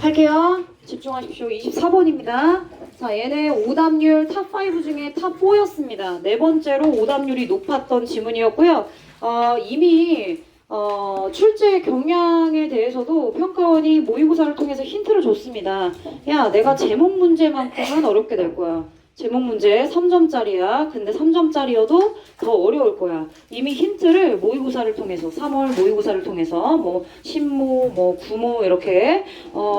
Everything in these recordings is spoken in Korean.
할게요. 집중하십시오. 24번입니다. 자, 얘네 오답률 탑5 중에 탑4였습니다. 네 번째로 오답률이 높았던 지문이었고요. 이미 출제 경향에 대해서도 평가원이 모의고사를 통해서 힌트를 줬습니다. 야, 내가 제목 문제만큼은 어렵게 될 거야. 제목 문제 3점짜리야. 근데 3점짜리여도 더 어려울 거야. 이미 힌트를 모의고사를 통해서 3월 모의고사를 통해서 뭐 신모, 뭐 구모 이렇게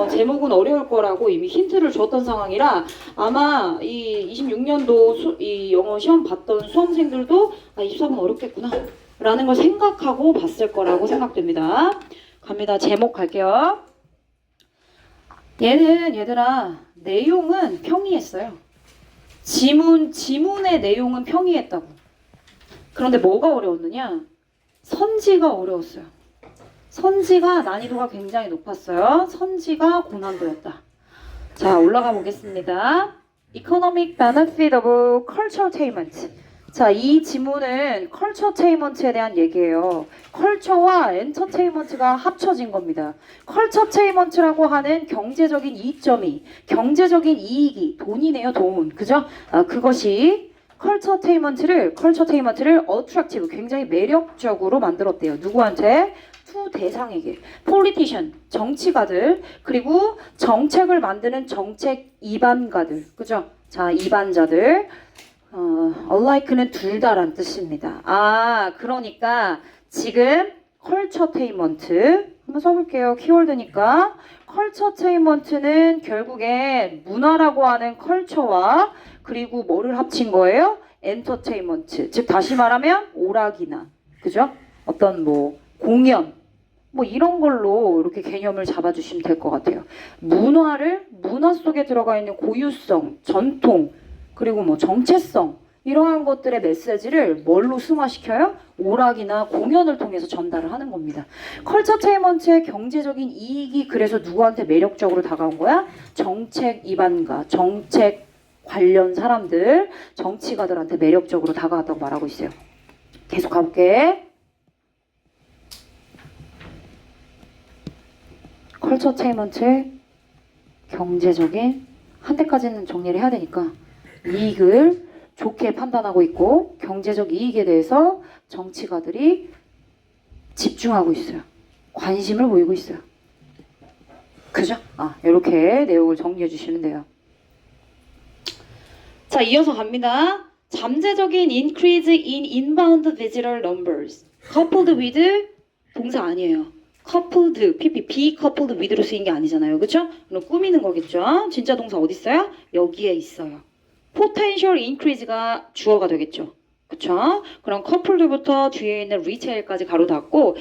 제목은 어려울 거라고 이미 힌트를 줬던 상황이라 아마 이 26년도 이 영어 시험 봤던 수험생들도 24번 어렵겠구나 라는 걸 생각하고 봤을 거라고 생각됩니다. 갑니다. 제목 갈게요. 얘는 얘들아 내용은 평이했어요. 지문의 내용은 평이했다고. 그런데 뭐가 어려웠느냐? 선지가 어려웠어요. 선지가 난이도가 굉장히 높았어요. 선지가 고난도였다. 자, 올라가 보겠습니다. Economic benefit of cultural attainment. 자, 이 지문은 컬처테인먼트에 대한 얘기예요. 컬처와 엔터테인먼트가 합쳐진 겁니다. 컬처테인먼트라고 하는 경제적인 이점이, 경제적인 이익이 돈이네요, 돈. 그죠? 그것이 컬처테인먼트를 어트랙티브, 굉장히 매력적으로 만들었대요. 누구한테? 투 대상에게. 폴리티션, 정치가들, 그리고 정책을 만드는 정책 이반가들. 그죠? 자, 이반자들. alike는 둘 다란 뜻입니다. 그러니까 지금 컬처테인먼트 한번 써볼게요. 키워드니까 컬처테인먼트는 결국엔 문화라고 하는 컬처와 그리고 뭐를 합친 거예요? 엔터테인먼트. 즉 다시 말하면 오락이나 그죠? 어떤 뭐 공연 뭐 이런 걸로 이렇게 개념을 잡아주시면 될 것 같아요. 문화 속에 들어가 있는 고유성, 전통 그리고 뭐 정체성 이러한 것들의 메시지를 뭘로 승화시켜요? 오락이나 공연을 통해서 전달을 하는 겁니다. 컬처테인먼트의 경제적인 이익이 그래서 누구한테 매력적으로 다가온 거야? 정책 이반가, 정책 관련 사람들, 정치가들한테 매력적으로 다가왔다고 말하고 있어요. 계속 가볼게. 컬처테인먼트의 경제적인 한 대까지는 정리를 해야 되니까 이익을 좋게 판단하고 있고 경제적 이익에 대해서 정치가들이 집중하고 있어요. 관심을 보이고 있어요. 그죠? 이렇게 내용을 정리해 주시면 돼요. 자, 이어서 갑니다. 잠재적인 increase in inbound visitor numbers coupled with 동사 아니에요. coupled, be coupled with로 쓰인 게 아니잖아요. 그쵸? 그럼 꾸미는 거겠죠? 진짜 동사 어디 있어요? 여기에 있어요. potential increase가 주어가 되겠죠. 그쵸? 그럼 coupled부터 뒤에 있는 retail까지 가로 닫고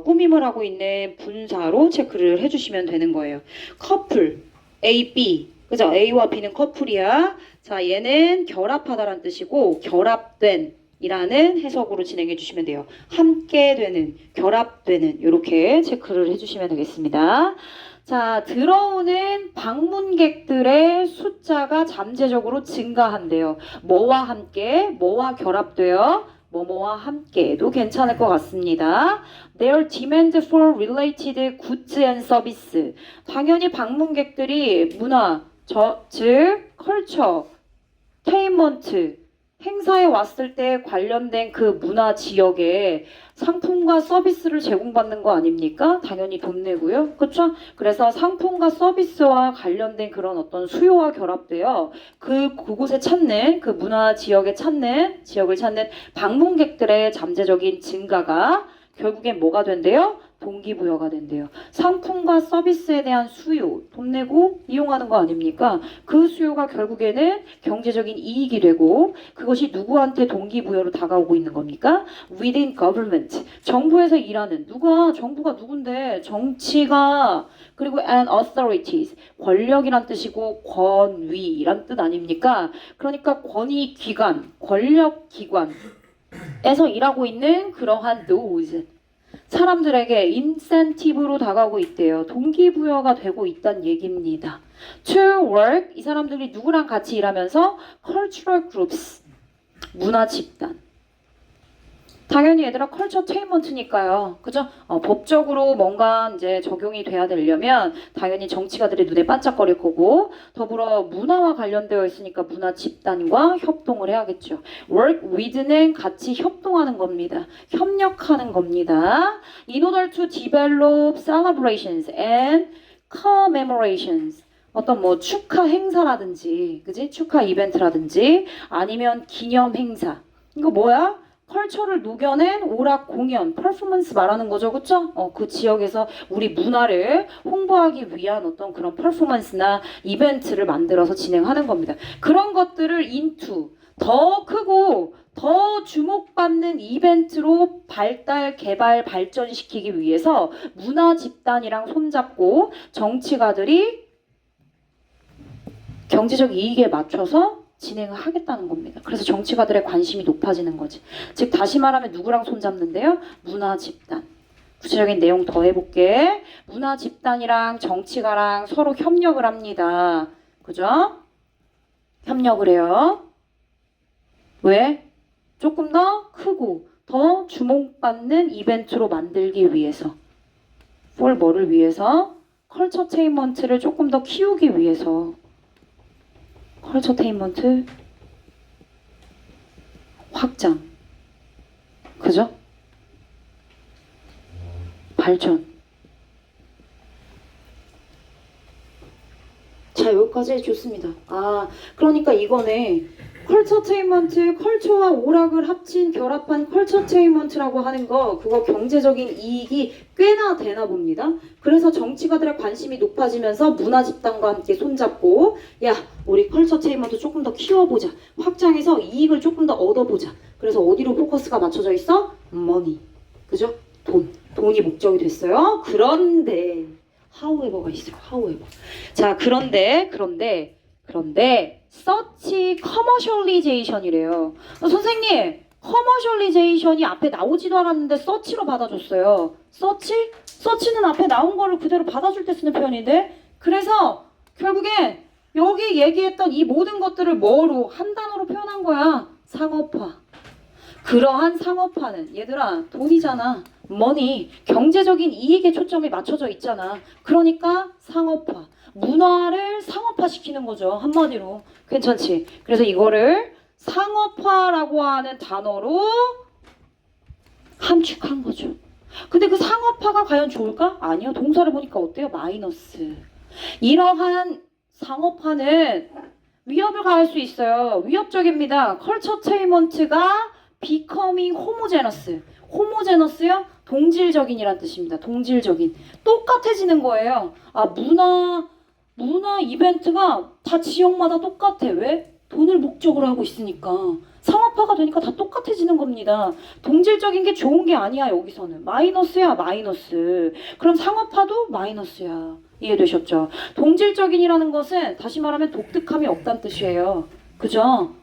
꾸밈을 하고 있는 분사로 체크를 해주시면 되는 거예요. couple, A, B. 그죠? A와 B는 커플이야. 자, 얘는 결합하다란 뜻이고 결합된 이라는 해석으로 진행해 주시면 돼요. 함께 되는, 결합되는 이렇게 체크를 해주시면 되겠습니다. 자, 들어오는 방문객들의 숫자가 잠재적으로 증가한대요. 뭐와 함께, 뭐와 결합되어, 뭐뭐와 함께도 괜찮을 것 같습니다. Their demand for related goods and service. 당연히 방문객들이 문화, 즉 컬처, 테인먼트, 행사에 왔을 때 관련된 그 문화 지역에 상품과 서비스를 제공받는 거 아닙니까? 당연히 돈 내고요. 그렇죠? 그래서 상품과 서비스와 관련된 그런 어떤 수요와 결합되어 그곳에 찾는 그 문화 지역을 찾는 방문객들의 잠재적인 증가가 결국엔 뭐가 된대요? 동기부여가 된대요. 상품과 서비스에 대한 수요, 돈 내고 이용하는 거 아닙니까? 그 수요가 결국에는 경제적인 이익이 되고 그것이 누구한테 동기부여로 다가오고 있는 겁니까? Within government. 정부에서 일하는 정부가 누군데? 정치가 그리고 and authorities. 권력이란 뜻이고 권위란 뜻 아닙니까? 그러니까 권위기관, 권력기관에서 일하고 있는 그러한 those. 사람들에게 인센티브로 다가오고 있대요. 동기부여가 되고 있다는 얘기입니다. To work, 이 사람들이 누구랑 같이 일하면서 cultural groups, 문화 집단, 당연히 얘들아 컬처 테인먼트니까요. 그죠? 법적으로 뭔가 이제 적용이 돼야 되려면 당연히 정치가들의 눈에 반짝거릴 거고 더불어 문화와 관련되어 있으니까 문화 집단과 협동을 해야겠죠. work with는 같이 협동하는 겁니다. 협력하는 겁니다. In order to develop celebrations and commemorations 어떤 뭐 축하 행사라든지 그지? 축하 이벤트라든지 아니면 기념 행사 이거 뭐야? 컬처를 녹여낸 오락 공연, 퍼포먼스 말하는 거죠, 그쵸? 그 지역에서 우리 문화를 홍보하기 위한 어떤 그런 퍼포먼스나 이벤트를 만들어서 진행하는 겁니다. 그런 것들을 into 더 크고 더 주목받는 이벤트로 발달, 개발, 발전시키기 위해서 문화 집단이랑 손잡고 정치가들이 경제적 이익에 맞춰서 진행을 하겠다는 겁니다. 그래서 정치가들의 관심이 높아지는 거지. 즉 다시 말하면 누구랑 손잡는데요? 문화 집단. 구체적인 내용 더 해볼게. 문화 집단이랑 정치가랑 서로 협력을 합니다. 그죠? 협력을 해요. 왜? 조금 더 크고 더 주목받는 이벤트로 만들기 위해서. for 뭐를 위해서? 컬처 테인먼트를 조금 더 키우기 위해서. 컬처 테인먼트 확장. 그죠? 발전. 자, 여기까지 좋습니다. 그러니까 이거네. 컬처 테인먼트, 컬처와 오락을 합친 결합한 컬처 테인먼트라고 하는 거 그거 경제적인 이익이 꽤나 되나 봅니다. 그래서 정치가들의 관심이 높아지면서 문화 집단과 함께 손잡고 야 우리 컬처 테인먼트 조금 더 키워보자. 확장해서 이익을 조금 더 얻어보자. 그래서 어디로 포커스가 맞춰져 있어? 머니. 그죠? 돈이 목적이 됐어요. 그런데 however가 있어요. however. 자 그런데 서치 커머셜리제이션이래요. 선생님, 커머셜리제이션이 앞에 나오지도 않았는데 서치로 받아줬어요. 서치? 서치는 앞에 나온 거를 그대로 받아줄 때 쓰는 표현인데 그래서 결국엔 여기 얘기했던 이 모든 것들을 뭐로 한 단어로 표현한 거야? 상업화. 그러한 상업화는 얘들아 돈이잖아. 머니, 경제적인 이익에 초점이 맞춰져 있잖아. 그러니까 상업화. 문화를 상업화시키는 거죠. 한마디로. 괜찮지? 그래서 이거를 상업화라고 하는 단어로 함축한 거죠. 근데 그 상업화가 과연 좋을까? 아니요. 동사를 보니까 어때요? 마이너스. 이러한 상업화는 위협을 가할 수 있어요. 위협적입니다. 컬처 테인먼트가 becoming homogeneous. 호모제너스요? 동질적인이란 뜻입니다. 동질적인. 똑같아지는 거예요. 문화 이벤트가 다 지역마다 똑같아. 왜? 돈을 목적으로 하고 있으니까. 상업화가 되니까 다 똑같아지는 겁니다. 동질적인 게 좋은 게 아니야, 여기서는. 마이너스야, 마이너스. 그럼 상업화도 마이너스야. 이해되셨죠? 동질적인이라는 것은 다시 말하면 독특함이 없다는 뜻이에요. 그죠?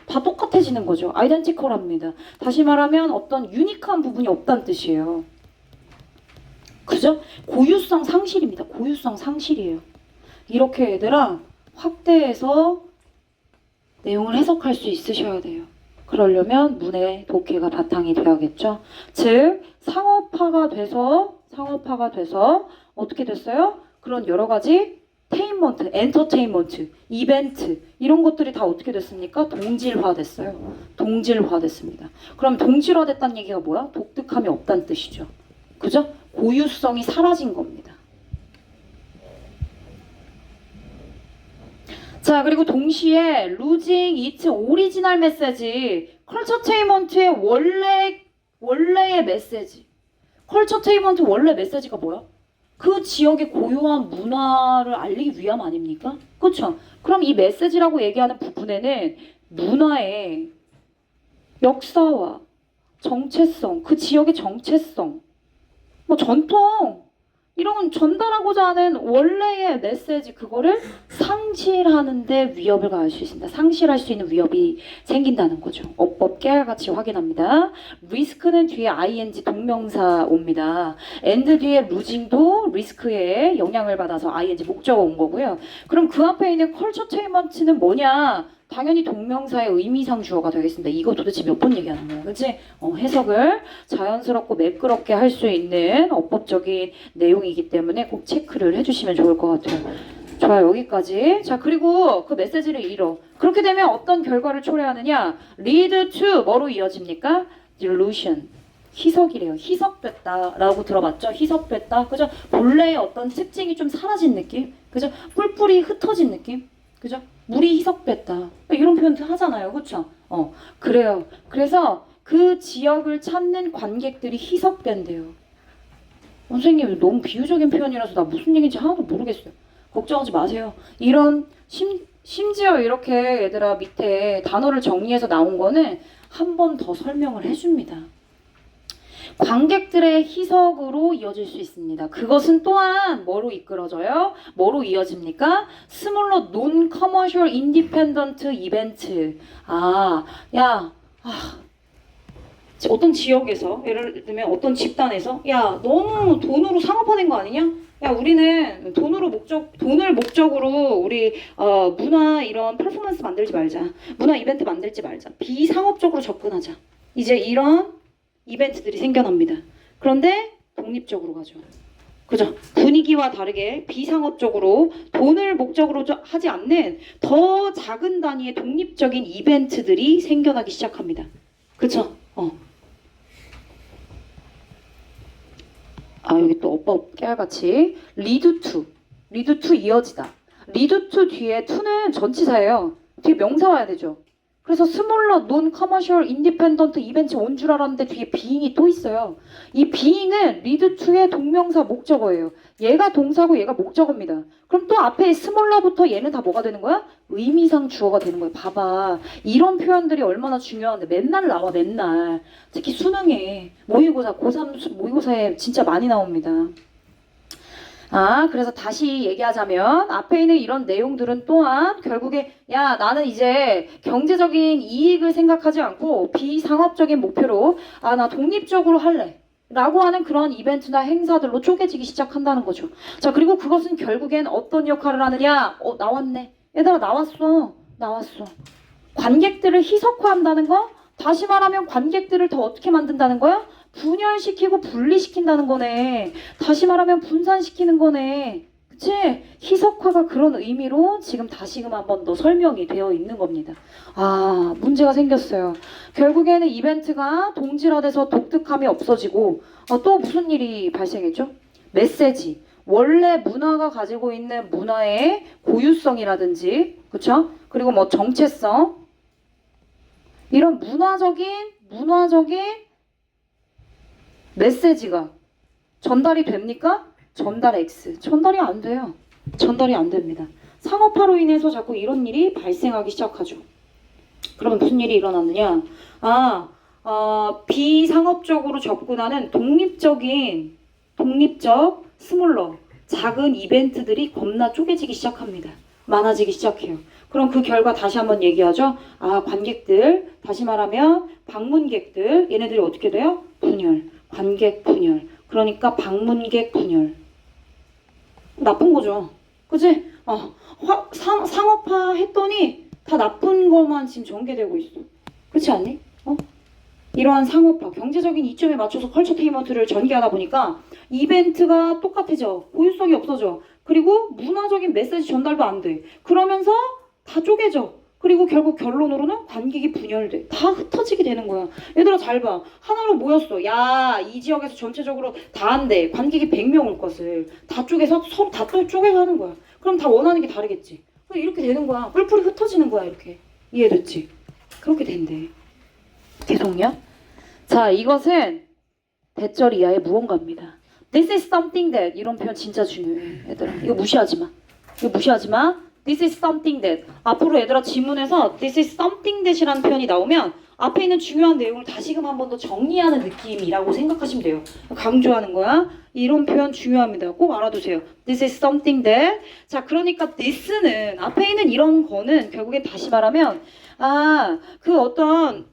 다 똑같아지는 거죠. 아이덴티컬합니다. 다시 말하면 어떤 유니크한 부분이 없다는 뜻이에요. 그죠? 고유성 상실입니다. 고유성 상실이에요. 이렇게 얘들아 확대해서 내용을 해석할 수 있으셔야 돼요. 그러려면 문의 독해가 바탕이 되어야겠죠. 즉 상업화가 돼서 어떻게 됐어요? 그런 여러 가지 테인먼트, 엔터테인먼트, 이벤트 이런 것들이 다 어떻게 됐습니까? 동질화됐어요. 동질화됐습니다. 그럼 동질화됐다는 얘기가 뭐야? 독특함이 없다는 뜻이죠. 그죠? 고유성이 사라진 겁니다. 자 그리고 동시에 losing its original message 컬처 테인먼트의 원래의 메시지 컬처 테인먼트 원래 메시지가 뭐야? 그 지역의 고유한 문화를 알리기 위함 아닙니까? 그렇죠? 그럼 이 메시지라고 얘기하는 부분에는 문화의 역사와 정체성, 그 지역의 정체성, 뭐 전통 이런 전달하고자 하는 원래의 메시지 그거를 상실하는데 위협을 가할 수 있습니다. 상실할 수 있는 위협이 생긴다는 거죠. 어법 깨알같이 확인합니다. 리스크는 뒤에 ing 동명사 옵니다. and 뒤에 losing도 리스크에 영향을 받아서 ing 목적어 온 거고요. 그럼 그 앞에 있는 컬처테인먼트는 뭐냐? 당연히 동명사의 의미상 주어가 되겠습니다. 이거 도대체 몇 번 얘기하는 거야, 그치? 해석을 자연스럽고 매끄럽게 할 수 있는 어법적인 내용이기 때문에 꼭 체크를 해주시면 좋을 것 같아요. 좋아요, 여기까지. 자, 그리고 그 메시지를 읽어. 그렇게 되면 어떤 결과를 초래하느냐? lead to 뭐로 이어집니까? delusion. 희석이래요. 희석됐다라고 들어봤죠? 희석됐다. 그죠? 본래의 어떤 특징이 좀 사라진 느낌? 그죠? 뿔뿔이 흩어진 느낌? 그죠? 물이 희석됐다. 이런 표현도 하잖아요. 그쵸? 그래요. 그래서 그 지역을 찾는 관객들이 희석된대요. 선생님, 너무 비유적인 표현이라서 나 무슨 얘기인지 하나도 모르겠어요. 걱정하지 마세요. 이런 심지어 이렇게 얘들아 밑에 단어를 정리해서 나온 거는 한 번 더 설명을 해줍니다. 관객들의 희석으로 이어질 수 있습니다. 그것은 또한 뭐로 이끌어져요? 뭐로 이어집니까? 스몰러 논 커머셜 인디펜던트 이벤트. 어떤 지역에서 예를 들면 어떤 집단에서 야 너무 돈으로 상업화된 거 아니냐? 야 우리는 돈을 목적으로 우리 문화 이런 퍼포먼스 만들지 말자. 문화 이벤트 만들지 말자. 비상업적으로 접근하자. 이제 이런 이벤트들이 생겨납니다. 그런데 독립적으로 가죠. 그죠? 분위기와 다르게 비상업적으로 돈을 목적으로 하지 않는 더 작은 단위의 독립적인 이벤트들이 생겨나기 시작합니다. 그쵸? 여기 또 어법 깨알같이 lead to 이어지다. lead to 뒤에 to는 전치사예요. 뒤에 명사 와야 되죠. 그래서 스몰러 논 커머셜 인디펜던트 이벤트 온 줄 알았는데 뒤에 being이 또 있어요. 이 being은 lead to의 동명사 목적어예요. 얘가 동사고 얘가 목적어입니다. 그럼 또 앞에 스몰러부터 얘는 다 뭐가 되는 거야? 의미상 주어가 되는 거예요. 봐봐. 이런 표현들이 얼마나 중요한데 맨날 나와 맨날. 특히 수능에 모의고사 고3 모의고사에 진짜 많이 나옵니다. 그래서 다시 얘기하자면 앞에 있는 이런 내용들은 또한 결국에 야 나는 이제 경제적인 이익을 생각하지 않고 비상업적인 목표로 나 독립적으로 할래 라고 하는 그런 이벤트나 행사들로 쪼개지기 시작한다는 거죠. 자, 그리고 그것은 결국엔 어떤 역할을 하느냐? 나왔네. 얘들아 나왔어. 관객들을 희석화한다는 거? 다시 말하면 관객들을 더 어떻게 만든다는 거야? 분열시키고 분리시킨다는 거네. 다시 말하면 분산시키는 거네. 그치? 희석화가 그런 의미로 지금 다시금 한 번 더 설명이 되어 있는 겁니다. 문제가 생겼어요. 결국에는 이벤트가 동질화돼서 독특함이 없어지고 또 무슨 일이 발생했죠? 메시지. 원래 문화가 가지고 있는 문화의 고유성이라든지 그쵸? 그리고 뭐 정체성 이런 문화적인 메시지가 전달이 됩니까? 전달이 안 돼요. 전달이 안 됩니다. 상업화로 인해서 자꾸 이런 일이 발생하기 시작하죠. 그러면 무슨 일이 일어나느냐? 비상업적으로 접근하는 독립적 스몰러 작은 이벤트들이 겁나 쪼개지기 시작합니다. 많아지기 시작해요. 그럼 그 결과 다시 한번 얘기하죠. 관객들, 다시 말하면 방문객들, 얘네들이 어떻게 돼요? 분열, 관객 분열. 그러니까 방문객 분열. 나쁜 거죠. 그치? 상업화 했더니 다 나쁜 것만 지금 전개되고 있어. 그렇지 않니? 이러한 상업화, 경제적인 이점에 맞춰서 컬처테인먼트를 전개하다 보니까 이벤트가 똑같아져. 고유성이 없어져. 그리고 문화적인 메시지 전달도 안 돼. 그러면서 다 쪼개져. 그리고 결국 결론으로는 관객이 분열돼. 다 흩어지게 되는 거야. 얘들아 잘 봐. 하나로 모였어. 야, 이 지역에서 전체적으로 다 한대. 관객이 100명 올 것을. 다 쪼개서 서로 다 또 쪼개서 하는 거야. 그럼 다 원하는 게 다르겠지. 이렇게 되는 거야. 뿔뿔이 흩어지는 거야. 이렇게. 이해됐지? 그렇게 된대. 계속요? 자, 이것은 대절 이하의 무언가입니다. This is something that 이런 표현 진짜 중요해. 얘들아. 이거 무시하지 마. this is something that. 앞으로 얘들아 지문에서 this is something that이라는 표현이 나오면 앞에 있는 중요한 내용을 다시금 한 번 더 정리하는 느낌이라고 생각하시면 돼요. 강조하는 거야. 이런 표현 중요합니다. 꼭 알아두세요. This is something that. 자, 그러니까 this는 앞에 있는 이런 거는 결국엔 다시 말하면 그 어떤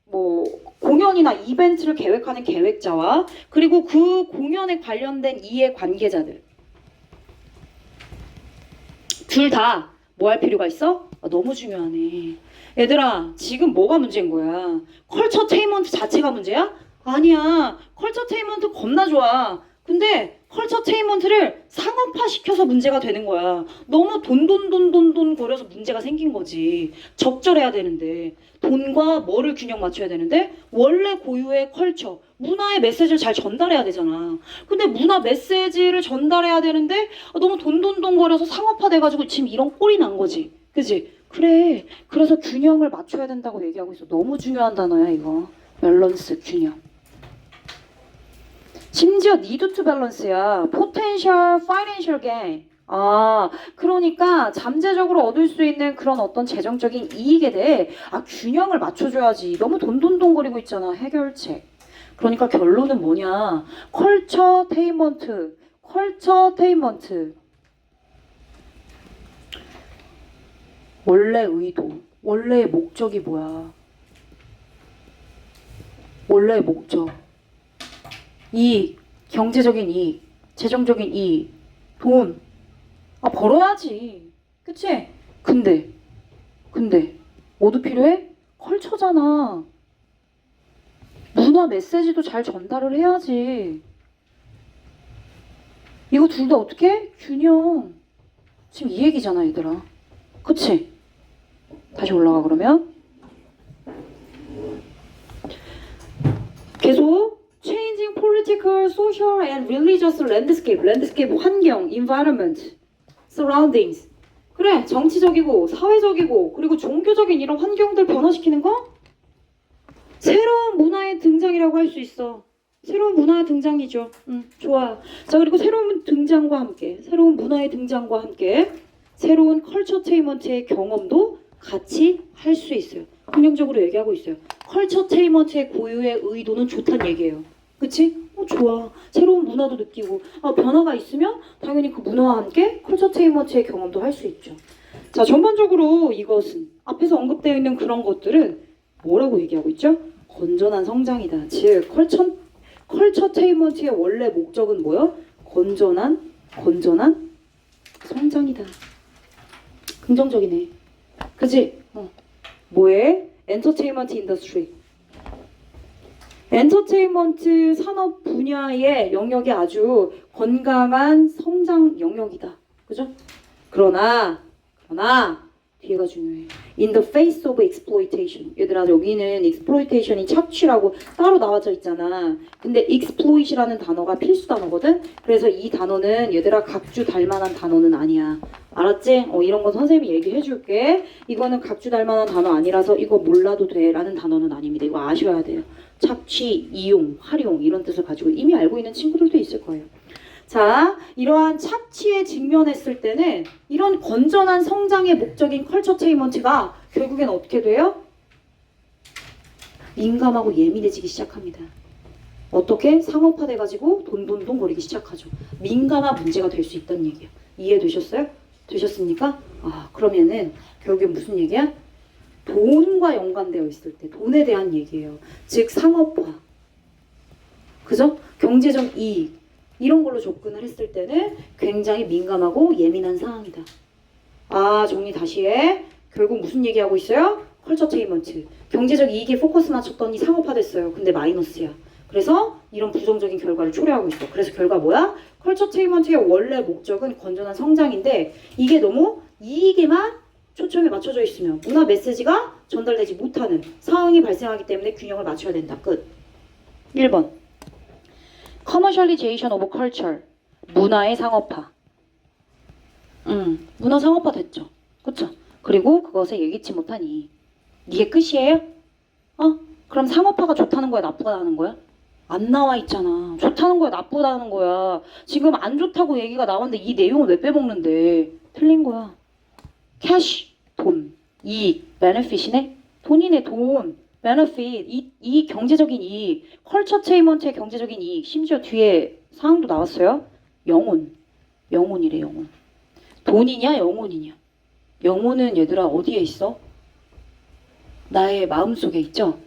뭐 공연이나 이벤트를 계획하는 계획자와 그리고 그 공연에 관련된 이해 관계자들 둘 다 뭐 할 필요가 있어? 너무 중요하네. 얘들아 지금 뭐가 문제인 거야? 컬처테인먼트 자체가 문제야? 아니야. 컬처테인먼트 겁나 좋아. 근데 컬처테인먼트를 상업화시켜서 문제가 되는 거야. 너무 돈 거려서 문제가 생긴 거지. 적절해야 되는데 돈과 뭐를 균형 맞춰야 되는데 원래 고유의 컬처, 문화의 메시지를 잘 전달해야 되잖아. 근데 문화 메시지를 전달해야 되는데 너무 돈 거려서 상업화돼가지고 지금 이런 꼴이 난 거지. 그치? 그래. 그래서 균형을 맞춰야 된다고 얘기하고 있어. 너무 중요한 단어야 이거. 밸런스, 균형. 심지어 need to balance야. potential financial gain. 그러니까 잠재적으로 얻을 수 있는 그런 어떤 재정적인 이익에 대해 균형을 맞춰줘야지. 너무 돈거리고 있잖아. 해결책. 그러니까 결론은 뭐냐. 컬처테인먼트. 원래 의도. 원래의 목적이 뭐야. 원래의 목적. 이익, 경제적인 이익, 재정적인 이익, 돈. 벌어야지. 그치? 근데 뭐도 필요해? 컬처잖아. 문화 메시지도 잘 전달을 해야지. 이거 둘 다 어떻게 해? 균형. 지금 이 얘기잖아 얘들아. 그치? 다시 올라가 그러면. 계속 changing political, social and religious landscape 환경, environment, surroundings. 그래, 정치적이고 사회적이고 그리고 종교적인 이런 환경들 변화시키는 거? 새로운 문화의 등장이라고 할 수 있어. 새로운 문화의 등장이죠. 좋아요. 자, 그리고 새로운 문화의 등장과 함께 새로운 컬처테인먼트의 경험도 같이 할 수 있어요. 긍정적으로 얘기하고 있어요. 컬처테인먼트의 고유의 의도는 좋다는 얘기예요. 그치? 좋아. 새로운 문화도 느끼고 변화가 있으면 당연히 그 문화와 함께 컬처테인먼트의 경험도 할 수 있죠. 자, 전반적으로 이것은 앞에서 언급되어 있는 그런 것들은 뭐라고 얘기하고 있죠? 건전한 성장이다. 즉 컬처테인먼트의 원래 목적은 뭐요? 건전한 성장이다. 긍정적이네. 그치? 뭐에? 엔터테인먼트 인더스트리. 엔터테인먼트 산업 분야의 영역이 아주 건강한 성장 영역이다. 그죠? 그러나 뒤에가 중요해. In the face of exploitation. 얘들아 여기는 exploitation이 착취라고 따로 나와져 있잖아. 근데 exploit이라는 단어가 필수 단어거든. 그래서 이 단어는 얘들아 각주 달 만한 단어는 아니야. 알았지? 이런 거 선생님이 얘기해 줄게. 이거는 각주 달 만한 단어 아니라서 이거 몰라도 돼 라는 단어는 아닙니다. 이거 아셔야 돼요. 착취, 이용, 활용 이런 뜻을 가지고 이미 알고 있는 친구들도 있을 거예요. 자, 이러한 착취에 직면했을 때는 이런 건전한 성장의 목적인 컬처테인먼트가 결국엔 어떻게 돼요? 민감하고 예민해지기 시작합니다. 어떻게? 상업화돼가지고 돈 거리기 시작하죠. 민감한 문제가 될 수 있다는 얘기야. 이해되셨어요? 되셨습니까? 그러면은 결국엔 무슨 얘기야? 돈과 연관되어 있을 때 돈에 대한 얘기예요. 즉 상업화. 그죠? 경제적 이익. 이런 걸로 접근을 했을 때는 굉장히 민감하고 예민한 상황이다. 정리 다시 해. 결국 무슨 얘기하고 있어요? 컬처테인먼트. 경제적 이익에 포커스 맞췄더니 상업화됐어요. 근데 마이너스야. 그래서 이런 부정적인 결과를 초래하고 있어. 그래서 결과 뭐야? 컬처테인먼트의 원래 목적은 건전한 성장인데 이게 너무 이익에만 초점이 맞춰져 있으면 문화 메시지가 전달되지 못하는 상황이 발생하기 때문에 균형을 맞춰야 된다. 끝. 1번. Commercialization of culture. 문화의 상업화. 문화 상업화 됐죠. 그쵸? 그리고 그것에 예기치 못하니 이게 끝이에요? 그럼 상업화가 좋다는 거야? 나쁘다는 거야? 안 나와 있잖아. 좋다는 거야? 나쁘다는 거야? 지금 안 좋다고 얘기가 나왔는데 이 내용을 왜 빼먹는데? 틀린 거야. cash 돈, 이익, benefit이네. 돈이네 돈, benefit 이 경제적인 이익, 컬처테인먼트의 경제적인 이익, 심지어 뒤에 사항도 나왔어요. 영혼이래 영혼. 돈이냐 영혼이냐? 영혼은 얘들아 어디에 있어? 나의 마음속에 있죠?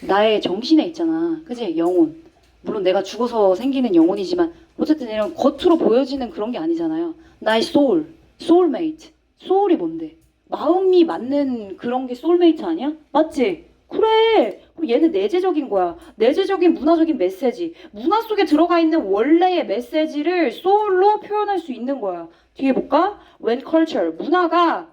나의 정신에 있잖아. 그치? 영혼. 물론 내가 죽어서 생기는 영혼이지만 어쨌든 이런 겉으로 보여지는 그런 게 아니잖아요. 나의 soulmate. soul이 뭔데? 마음이 맞는 그런 게 soulmate 아니야? 맞지? 그래. 그럼 얘는 내재적인 거야. 내재적인 문화적인 메시지. 문화 속에 들어가 있는 원래의 메시지를 soul로 표현할 수 있는 거야. 뒤에 볼까? When culture. 문화가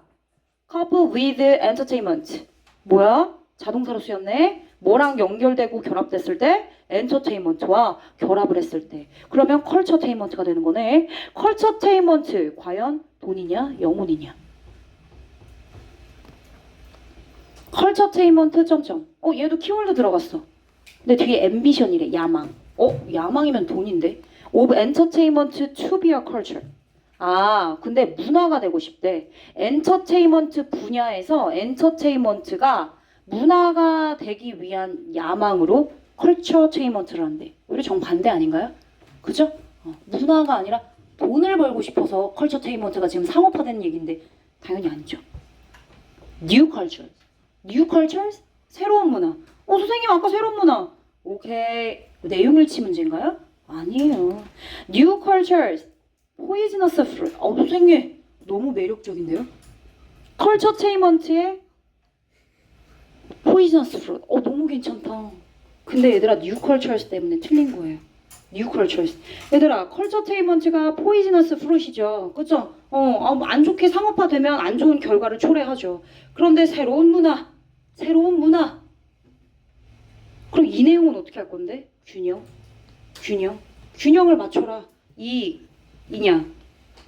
coupled with entertainment. 뭐야? 자동사로 쓰였네. 뭐랑 연결되고 결합됐을 때? 엔터테인먼트와 결합을 했을 때. 그러면 컬처테인먼트가 되는 거네. 컬처테인먼트 과연 돈이냐 영혼이냐? 컬처테인먼트 점점. 얘도 키워드 들어갔어. 근데 뒤에 앰비션이래. 야망. 야망이면 돈인데. Of entertainment to be a culture. 근데 문화가 되고 싶대. 엔터테인먼트 분야에서 엔터테인먼트가 문화가 되기 위한 야망으로 컬처테인먼트를 한대. 오히려 정반대 아닌가요? 그죠? 문화가 아니라 돈을 벌고 싶어서 컬처테인먼트가 지금 상업화된 얘기인데 당연히 아니죠. New cultures. New cultures? 새로운 문화. 선생님 아까 새로운 문화. 오케이. 내용 일치 문제인가요? 아니에요. New cultures. poisonous fruit. 선생님 너무 매력적인데요? 컬처테인먼트의 poisonous fruit. 너무 괜찮다. 근데 얘들아 new cultures 때문에 틀린 거예요. new cultures. 얘들아 컬처테인먼트가 poisonous fruit이죠. 그쵸? 안 좋게 상업화되면 안 좋은 결과를 초래하죠. 그런데 새로운 문화. 그럼 이 내용은 어떻게 할 건데? 균형을 맞춰라. 이냐.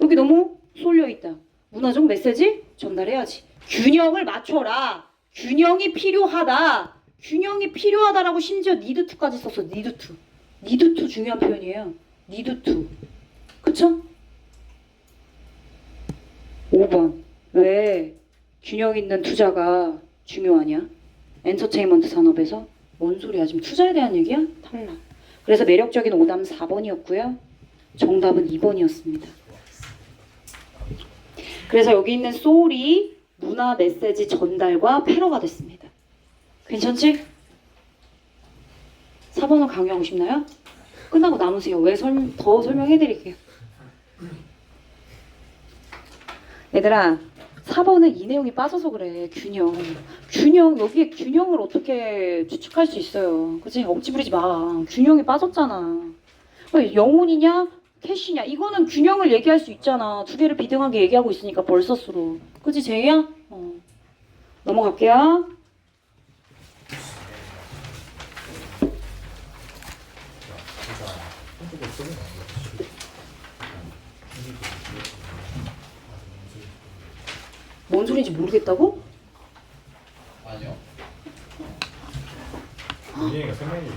여기 너무 쏠려 있다. 문화적 메시지 전달해야지. 균형을 맞춰라. 균형이 필요하다라고 심지어 need to까지 썼어. need to 중요한 표현이에요. need to. 그쵸? 5번. 왜 균형 있는 투자가 중요하냐? 엔터테인먼트 산업에서? 뭔 소리야? 지금 투자에 대한 얘기야? 탈락. 그래서 매력적인 오답 4번이었고요. 정답은 2번이었습니다. 그래서 여기 있는 소울이 문화 메시지 전달과 패러가 됐습니다. 괜찮지? 4번은 강요하고 싶나요? 끝나고 남으세요. 왜 더 설명해드릴게요. 얘들아 4번은 이 내용이 빠져서 그래. 균형. 여기에 균형을 어떻게 추측할 수 있어요. 그치? 억지 부리지 마. 균형이 빠졌잖아. 영혼이냐 캐시냐 이거는 균형을 얘기할 수 있잖아. 두 개를 비등하게 얘기하고 있으니까 벌써스로. 그치 제이야? 넘어갈게요. 뭔 소리인지 모르겠다고? 아니요. 민영이가 설명해 줘.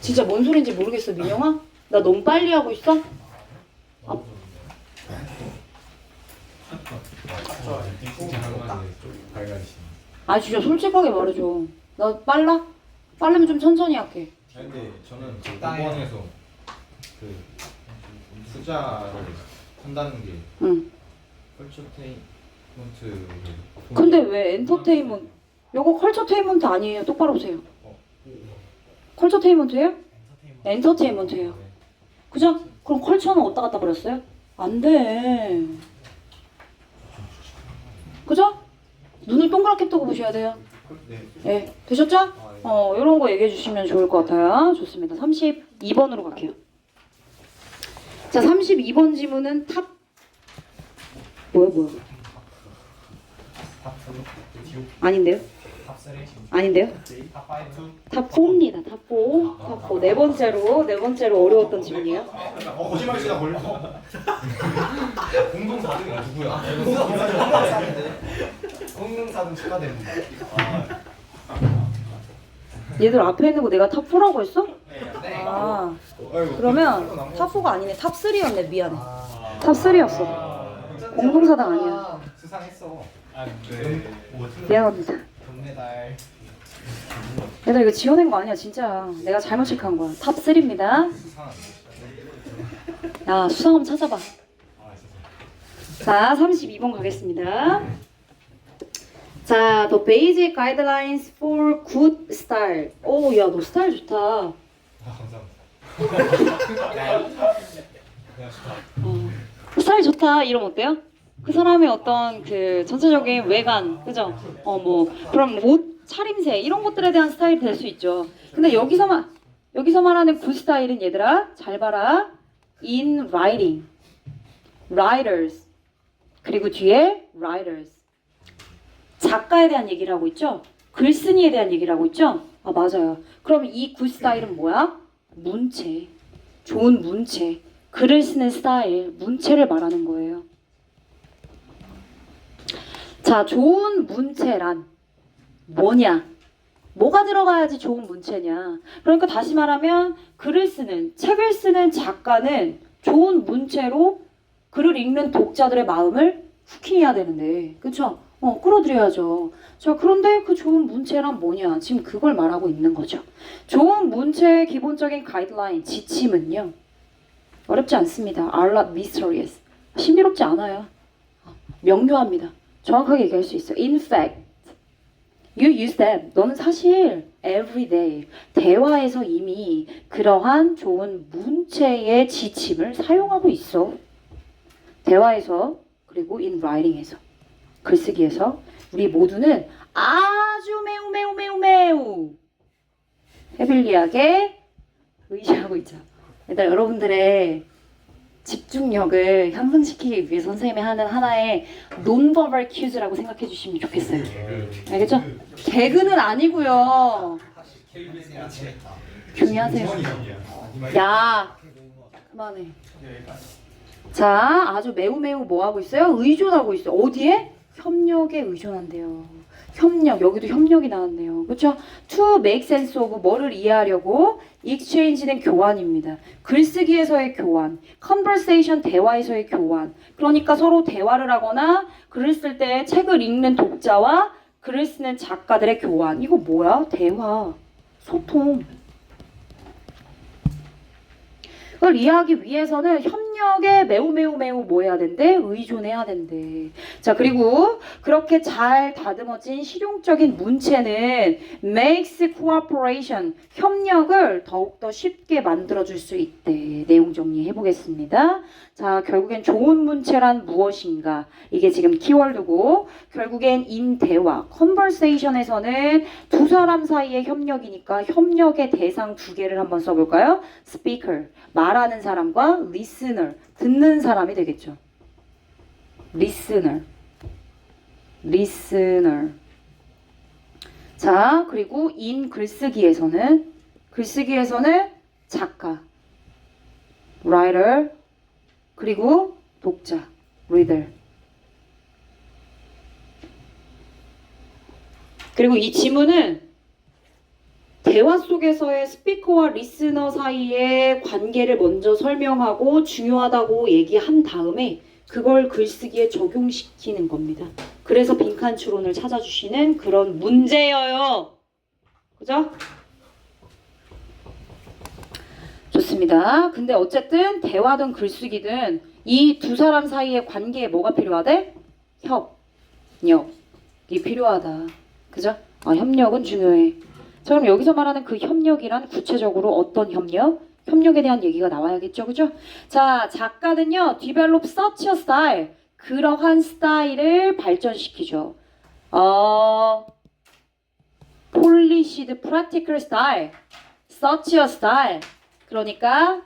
진짜 뭔 소리인지 모르겠어 민영아? 나 너무 빨리 하고 있어? 진짜 솔직하게 말해줘. 나 빨라? 빠르면 좀 천천히 할게. 근데 저는 그 5번에서 그 투자를 한다는 게 응. 컬처테인먼트를 근데 왜 엔터테인먼트? 요거 컬처테인먼트 아니에요. 똑바로 보세요. 컬처테인먼트예요? 엔터테인먼트예요. 그죠? 그럼 컬처는 어디다 갖다 버렸어요? 안 돼. 그죠? 눈을 동그랗게 뜨고 보셔야 돼요. 네, 되셨죠? 이런 거 얘기해 주시면 좋을 것 같아요. 좋습니다. 32번으로 갈게요. 자, 32번 지문은 뭐야? 아닌데요? 아닌데요? 탑4입니다. 탑4. 네 번째로 어려웠던 질문이에요. 거짓말 치다 걸렸어. 공동 4등이 누구야? 공동 4등 축하드립니다. 얘들 앞에 있는 거 내가 탑4라고 했어? 네. 그러면 탑4가 아니네. 탑3였네. 미안해. 탑3였어. 공동사당 아니야. 수상했어. 아, 네. 미안합니다. 금메달. 얘들아 이거 지어낸 거 아니야 진짜. 내가 잘못 체크한 거야. 탑 3입니다. 수상. 야 수상 한번 찾아봐. 아, 진짜. 자 32번 가겠습니다. 자, the basic guidelines for good style. 오, 야, 너 스타일 좋다. 아, 감사합니다. 스타일 좋다. 이러면 어때요? 그 사람의 어떤 그 전체적인 외관, 그죠? 뭐 그럼 옷 차림새 이런 것들에 대한 스타일이 될 수 있죠. 근데 여기서 말하는 good 스타일은 얘들아 잘 봐라. in writing, writers 그리고 뒤에 writers. 작가에 대한 얘기를 하고 있죠? 글쓴이에 대한 얘기를 하고 있죠? 아 맞아요. 그럼 이 굿 스타일은 뭐야? 문체. 좋은 문체. 글을 쓰는 스타일, 문체를 말하는 거예요. 자, 좋은 문체란 뭐냐? 뭐가 들어가야지 좋은 문체냐? 그러니까 다시 말하면 글을 쓰는, 책을 쓰는 작가는 좋은 문체로 글을 읽는 독자들의 마음을 후킹해야 되는데, 그쵸? 끌어들여야죠. 자, 그런데 그 좋은 문체란 뭐냐? 지금 그걸 말하고 있는 거죠. 좋은 문체의 기본적인 가이드라인, 지침은요. 어렵지 않습니다. are not mysterious. 신비롭지 않아요. 명료합니다. 정확하게 얘기할 수 있어요. In fact, you use them. 너는 사실 every day 대화에서 이미 그러한 좋은 문체의 지침을 사용하고 있어. 대화에서 그리고 in writing에서 글쓰기에서 우리 모두는 아주 매우 헤빌리하게 의지하고 있죠. 일단 여러분들의 집중력을 향상시키기 위해 선생님이 하는 하나의 논버벌 퀴즈라고 생각해 주시면 좋겠어요. 알겠죠? 개그는 아니고요. 조용히 하세요. 야, 그만해. 자, 아주 매우 뭐 하고 있어요? 의존하고 있어요. 어디에? 협력에 의존한대요. 협력, 여기도 협력이 나왔네요. 그렇죠? To make sense of 뭐를 이해하려고 exchange는 교환입니다. 글쓰기에서의 교환, conversation 대화에서의 교환. 그러니까 서로 대화를 하거나 글을 쓸 때 책을 읽는 독자와 글을 쓰는 작가들의 교환. 이거 뭐야? 대화, 소통. 그걸 이해하기 위해서는 협력에 매우 뭐 해야 된대? 의존해야 된대. 자, 그리고 그렇게 잘 다듬어진 실용적인 문체는 makes cooperation, 협력을 더욱더 쉽게 만들어줄 수 있대. 내용 정리해 보겠습니다. 자, 결국엔 좋은 문체란 무엇인가? 이게 지금 키워드고, 결국엔 in 대화, conversation에서는 두 사람 사이의 협력이니까 협력의 대상 두 개를 한번 써볼까요? speaker, 말하는 사람과 listener, 듣는 사람이 되겠죠. listener. 자, 그리고 in 글쓰기에서는 작가, writer, 그리고 독자, reader. 그리고 이 지문은 대화 속에서의 스피커와 리스너 사이의 관계를 먼저 설명하고 중요하다고 얘기한 다음에 그걸 글쓰기에 적용시키는 겁니다. 그래서 빈칸 추론을 찾아주시는 그런 문제여요. 그죠? 좋습니다. 근데 어쨌든 대화든 글쓰기든 이 두 사람 사이의 관계에 뭐가 필요하대? 협력이 필요하다. 그죠? 협력은 중요해. 자, 그럼 여기서 말하는 그 협력이란 구체적으로 어떤 협력? 협력에 대한 얘기가 나와야겠죠, 그죠? 자, 작가는요, develop such a style. 그러한 스타일을 발전시키죠. polished practical style. such a style. 그러니까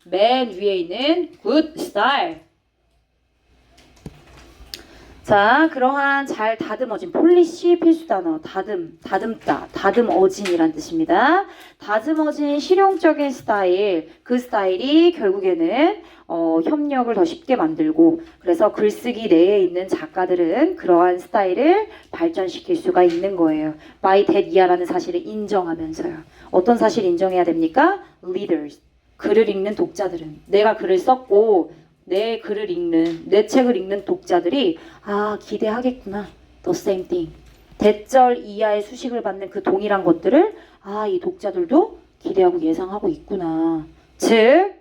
맨 위에 있는 good style. 자, 그러한 잘 다듬어진 폴리시 필수 단어 다듬다, 다듬어진이란 뜻입니다. 다듬어진 실용적인 스타일, 그 스타일이 결국에는 협력을 더 쉽게 만들고 그래서 글쓰기 내에 있는 작가들은 그러한 스타일을 발전시킬 수가 있는 거예요. by that 이하라는 사실을 인정하면서요. 어떤 사실 인정해야 됩니까? leaders, 글을 읽는 독자들은 내가 글을 썼고 내 글을 읽는, 내 책을 읽는 독자들이 아 기대하겠구나. The same thing. 대절 이하의 수식을 받는 그 동일한 것들을 아 이 독자들도 기대하고 예상하고 있구나. 즉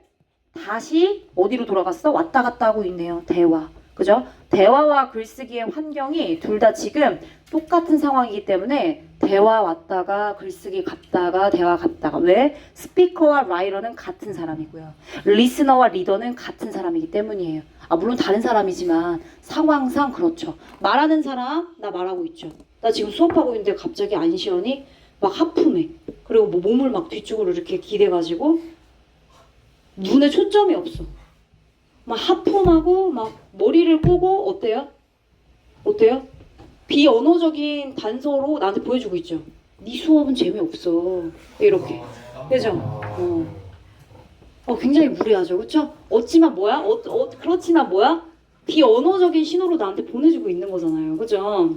다시 어디로 돌아갔어? 왔다 갔다 하고 있네요. 대화. 그죠? 대화와 글쓰기의 환경이 둘 다 지금 똑같은 상황이기 때문에 대화 왔다가 글쓰기 갔다가 대화 갔다가 왜? 스피커와 라이터는 같은 사람이고요. 리스너와 리더는 같은 사람이기 때문이에요. 아 물론 다른 사람이지만 상황상 그렇죠. 말하는 사람 나 말하고 있죠. 나 지금 수업하고 있는데 갑자기 안시연이 막 하품해. 그리고 뭐 몸을 막 뒤쪽으로 이렇게 기대가지고 눈에 초점이 없어. 막 하품하고 막 머리를 꼬고 어때요? 어때요? 비언어적인 단서로 나한테 보여주고 있죠. 네 수업은 재미없어. 이렇게. 그죠? 굉장히 무례하죠. 그렇죠? 어찌만 뭐야? 그렇지만 뭐야? 비언어적인 신호로 나한테 보내주고 있는 거잖아요. 그죠?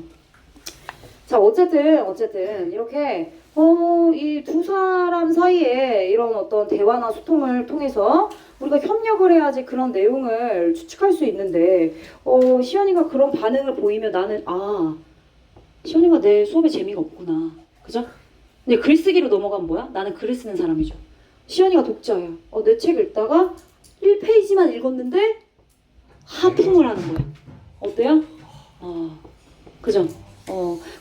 자, 어쨌든 이렇게 이 두 사람 사이에 이런 어떤 대화나 소통을 통해서 우리가 협력을 해야지 그런 내용을 추측할 수 있는데 시연이가 그런 반응을 보이면 나는 시연이가 내 수업에 재미가 없구나. 그죠? 근데 글쓰기로 넘어가면 뭐야? 나는 글을 쓰는 사람이죠. 시연이가 독자야. 내 책 읽다가 1페이지만 읽었는데 하품을 하는 거야. 어때요? 그죠?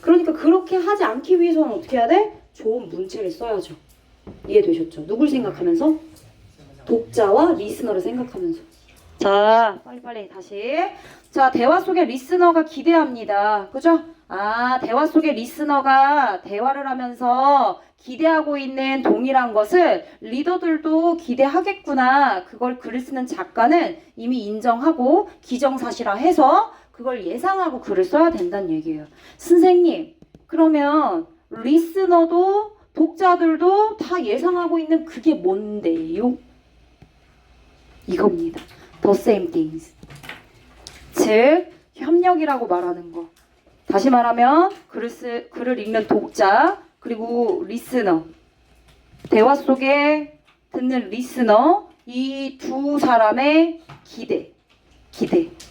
그러니까 그렇게 하지 않기 위해서는 어떻게 해야 돼? 좋은 문체를 써야죠. 이해되셨죠? 누굴 생각하면서? 독자와 리스너를 생각하면서. 자, 빨리빨리 다시. 자, 대화 속에 리스너가 기대합니다. 그죠? 대화 속에 리스너가 대화를 하면서 기대하고 있는 동일한 것을 리더들도 기대하겠구나. 그걸 글을 쓰는 작가는 이미 인정하고 기정사실화해서 그걸 예상하고 글을 써야 된다는 얘기예요. 선생님, 그러면 리스너도 독자들도 다 예상하고 있는 그게 뭔데요? 이겁니다. The same things. 즉, 협력이라고 말하는 거. 다시 말하면 글을 읽는 독자 그리고 리스너. 대화 속에 듣는 리스너 이 두 사람의 기대.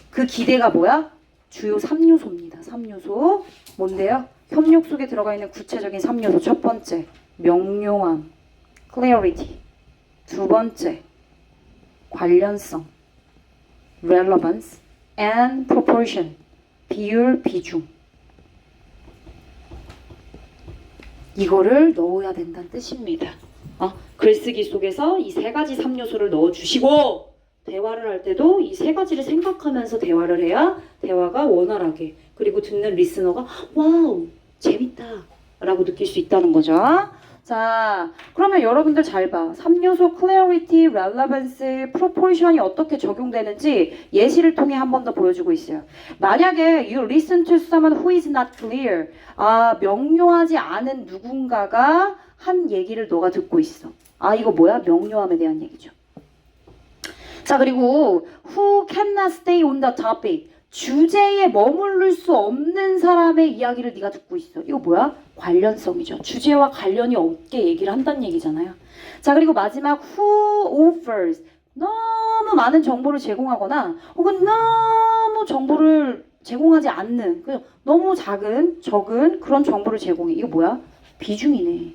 그 기대가 뭐야? 주요 3요소입니다. 3요소. 뭔데요? 협력 속에 들어가 있는 구체적인 3요소. 첫 번째, 명료함, clarity. 두 번째, 관련성, relevance, and proportion. 비율, 비중. 이거를 넣어야 된다는 뜻입니다. 글쓰기 속에서 이 세 가지 3요소를 넣어주시고 대화를 할 때도 이 세 가지를 생각하면서 대화를 해야 대화가 원활하게 그리고 듣는 리스너가 와우 재밌다 라고 느낄 수 있다는 거죠. 자, 그러면 여러분들 잘 봐. 3요소 clarity, relevance, proportion이 어떻게 적용되는지 예시를 통해 한 번 더 보여주고 있어요. 만약에 you listen to someone who is not clear. 명료하지 않은 누군가가 한 얘기를 너가 듣고 있어. 이거 뭐야? 명료함에 대한 얘기죠. 자, 그리고 who cannot stay on the topic. 주제에 머무를 수 없는 사람의 이야기를 네가 듣고 있어. 이거 뭐야? 관련성이죠. 주제와 관련이 없게 얘기를 한다는 얘기잖아요. 자, 그리고 마지막 who offers. 너무 많은 정보를 제공하거나 혹은 너무 정보를 제공하지 않는 너무 적은 그런 정보를 제공해. 이거 뭐야? 비중이네.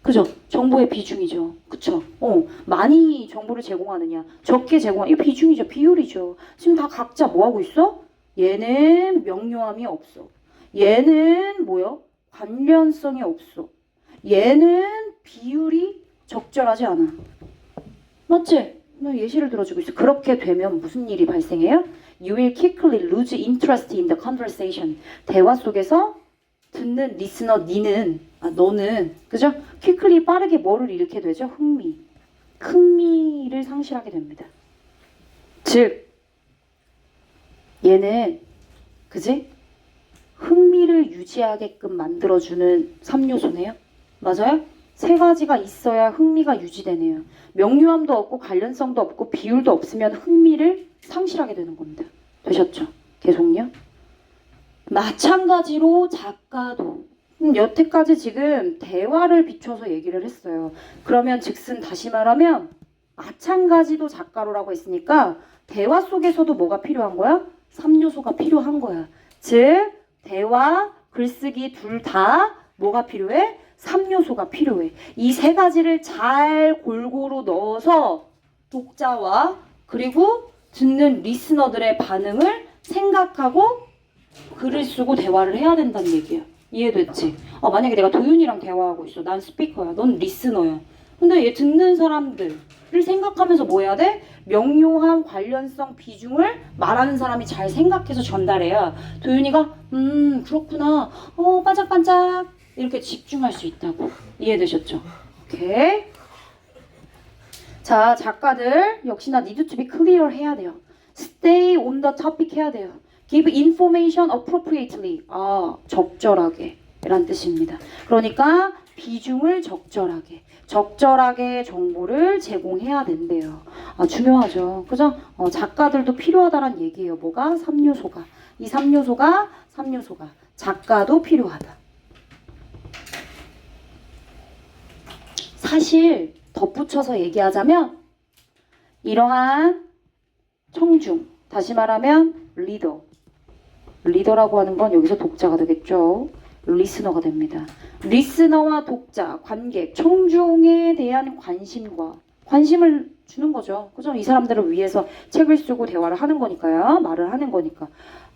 그죠? 정보의 비중이죠. 그쵸? 많이 정보를 제공하느냐, 적게 제공하느냐, 이거 비중이죠. 비율이죠. 지금 다 각자 뭐 하고 있어? 얘는 명료함이 없어. 얘는 뭐요? 관련성이 없어. 얘는 비율이 적절하지 않아. 맞지? 나 예시를 들어주고 있어. 그렇게 되면 무슨 일이 발생해요? You will quickly lose interest in the conversation. 대화 속에서 듣는 리스너 너는 그죠? quickly 빠르게 뭐를 잃게 되죠? 흥미를 상실하게 됩니다. 즉 얘는 그지? 흥미를 유지하게끔 만들어주는 3요소네요. 맞아요? 세 가지가 있어야 흥미가 유지되네요. 명료함도 없고 관련성도 없고 비율도 없으면 흥미를 상실하게 되는 겁니다. 되셨죠? 계속요. 마찬가지로 작가도 여태까지 지금 대화를 비춰서 얘기를 했어요. 그러면 즉슨 다시 말하면 마찬가지도 작가로라고 했으니까 대화 속에서도 뭐가 필요한 거야? 3요소가 필요한 거야. 즉 대화, 글쓰기 둘 다 뭐가 필요해? 3요소가 필요해. 이 세 가지를 잘 골고루 넣어서 독자와 그리고 듣는 리스너들의 반응을 생각하고 글을 쓰고 대화를 해야 된다는 얘기야. 이해됐지? 만약에 내가 도윤이랑 대화하고 있어. 난 스피커야. 넌 리스너야. 근데 얘 듣는 사람들을 생각하면서 뭐 해야 돼? 명료한 관련성 비중을 말하는 사람이 잘 생각해서 전달해야 도윤이가 그렇구나. 반짝반짝 이렇게 집중할 수 있다고. 이해되셨죠? 오케이. 자, 작가들 역시나 need to be clear 해야 돼요. Stay on the topic 해야 돼요. Give information appropriately. 적절하게 라는 뜻입니다. 그러니까 비중을 적절하게 정보를 제공해야 된대요. 중요하죠. 그죠? 작가들도 필요하다란 얘기예요. 뭐가? 3요소가. 이 3요소가 작가도 필요하다. 사실 덧붙여서 얘기하자면 이러한 청중, 다시 말하면 리더라고 하는 건 여기서 독자가 되겠죠. 리스너가 됩니다. 리스너와 독자, 관객, 청중에 대한 관심을 주는 거죠. 그죠? 이 사람들을 위해서 책을 쓰고 대화를 하는 거니까요. 말을 하는 거니까.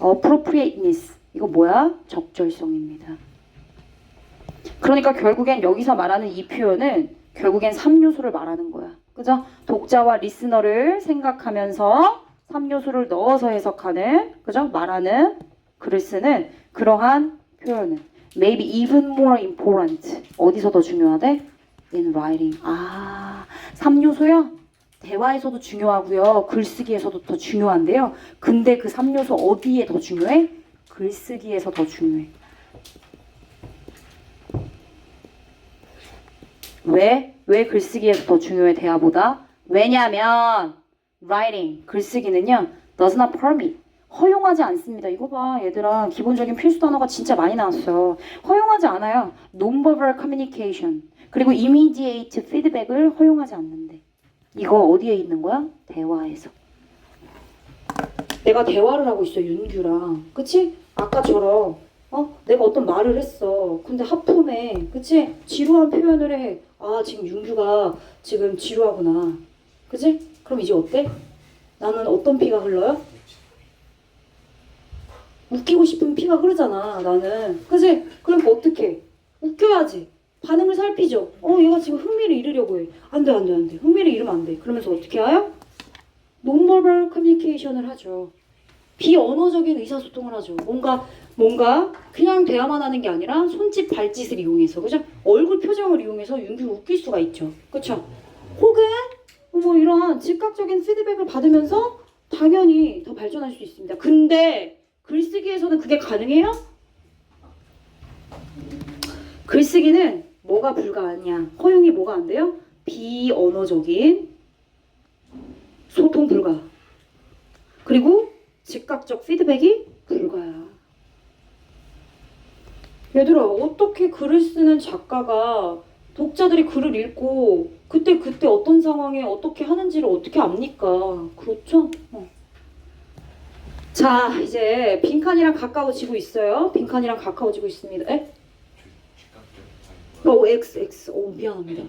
appropriateness. 이거 뭐야? 적절성입니다. 그러니까 결국엔 여기서 말하는 이 표현은 결국엔 3요소를 말하는 거야. 그죠? 독자와 리스너를 생각하면서 3요소를 넣어서 해석하는, 그죠? 말하는, 글을 쓰는 그러한 표현은 maybe even more important. 어디서 더 중요하대? in writing. 3요소요? 대화에서도 중요하고요. 글쓰기에서도 더 중요한데요. 근데 그 3요소 어디에 더 중요해? 글쓰기에서 더 중요해. 왜 글쓰기에서 더 중요해 대화보다? 왜냐면 writing, 글쓰기는요 does not permit, 허용하지 않습니다. 이거 봐 얘들아, 기본적인 필수 단어가 진짜 많이 나왔어. 허용하지 않아요. non-verbal communication, 그리고 immediate feedback을 허용하지 않는데. 이거 어디에 있는 거야? 대화에서. 내가 대화를 하고 있어 윤규랑, 그치? 아까처럼 내가 어떤 말을 했어. 근데 하품에, 그치? 지루한 표현을 해. 지금 윤규가 지금 지루하구나. 그치? 그럼 이제 어때? 나는 어떤 피가 흘러요? 웃기고 싶은 피가 흐르잖아, 나는. 그치? 그러니까 어떡해? 웃겨야지. 반응을 살피죠. 얘가 지금 흥미를 잃으려고 해. 안 돼. 흥미를 잃으면 안 돼. 그러면서 어떻게 해요? 논버벌 커뮤니케이션을 하죠. 비언어적인 의사소통을 하죠. 뭔가 그냥 대화만 하는 게 아니라 손짓 발짓을 이용해서, 그죠? 얼굴 표정을 이용해서 윤규를 웃길 수가 있죠. 그쵸? 혹은 뭐 이런 즉각적인 피드백을 받으면서 당연히 더 발전할 수 있습니다. 근데 글쓰기에서는 그게 가능해요? 글쓰기는 뭐가 불가하냐? 허용이 뭐가 안 돼요? 비언어적인 소통 불가. 그리고 즉각적 피드백이 불가야. 얘들아, 어떻게 글을 쓰는 작가가 독자들이 글을 읽고 그때 어떤 상황에 어떻게 하는지를 어떻게 압니까? 그렇죠? 자, 이제 빈칸이랑 가까워지고 있어요. 빈칸이랑 가까워지고 있습니다. 에? X. 미안합니다.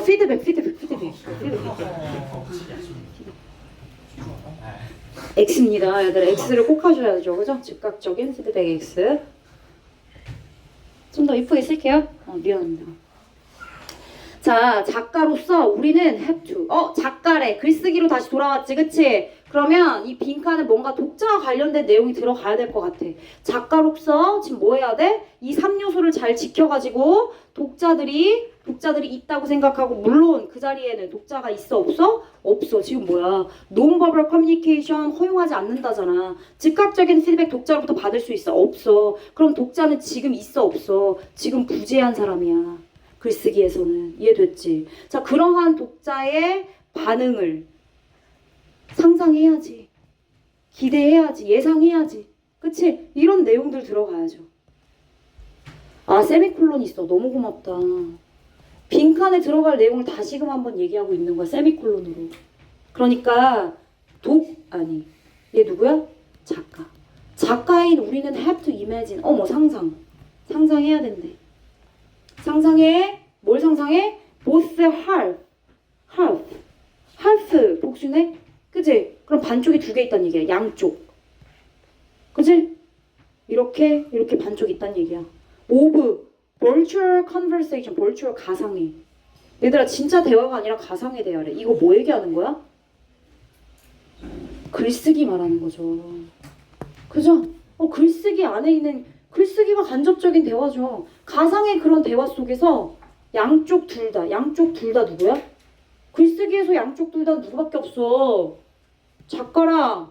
피드백. X입니다. 얘들아, X를 꼭 하셔야죠. 그죠? 즉각적인 피드백 X. 좀 더 이쁘게 쓸게요. 미안합니다. 자, 작가로서 우리는 have to. 작가래. 글쓰기로 다시 돌아왔지, 그치? 그러면 이 빈칸에 뭔가 독자와 관련된 내용이 들어가야 될 것 같아. 작가로서 지금 뭐 해야 돼? 이 3요소를 잘 지켜가지고 독자들이 있다고 생각하고, 물론 그 자리에는 독자가 있어 없어? 없어. 지금 뭐야? non-verbal communication 허용하지 않는다잖아. 즉각적인 피드백 독자로부터 받을 수 있어? 없어. 그럼 독자는 지금 있어 없어? 지금 부재한 사람이야. 글쓰기에서는. 이해됐지? 자, 그러한 독자의 반응을 상상해야지. 기대해야지. 예상해야지. 그치? 이런 내용들 들어가야죠. 세미콜론 있어. 너무 고맙다. 빈칸에 들어갈 내용을 다시금 한번 얘기하고 있는 거야. 세미콜론으로. 그러니까 아니 얘 누구야? 작가. 작가인 우리는 have to imagine. 어머 상상해야 된대. 상상해. 뭘 상상해? both half 복수네. 그지? 그럼 반쪽이 두 개 있다는 얘기야. 양쪽. 그지? 이렇게 반쪽이 있다는 얘기야. of virtual conversation. virtual 가상의. 얘들아 진짜 대화가 아니라 가상의 대화래. 이거 뭐 얘기하는 거야? 글쓰기 말하는 거죠. 그죠? 글쓰기 안에 있는 글쓰기가 간접적인 대화죠. 가상의 그런 대화 속에서 양쪽 둘 다 누구야? 글쓰기에서 양쪽 둘 다 누구밖에 없어? 작가랑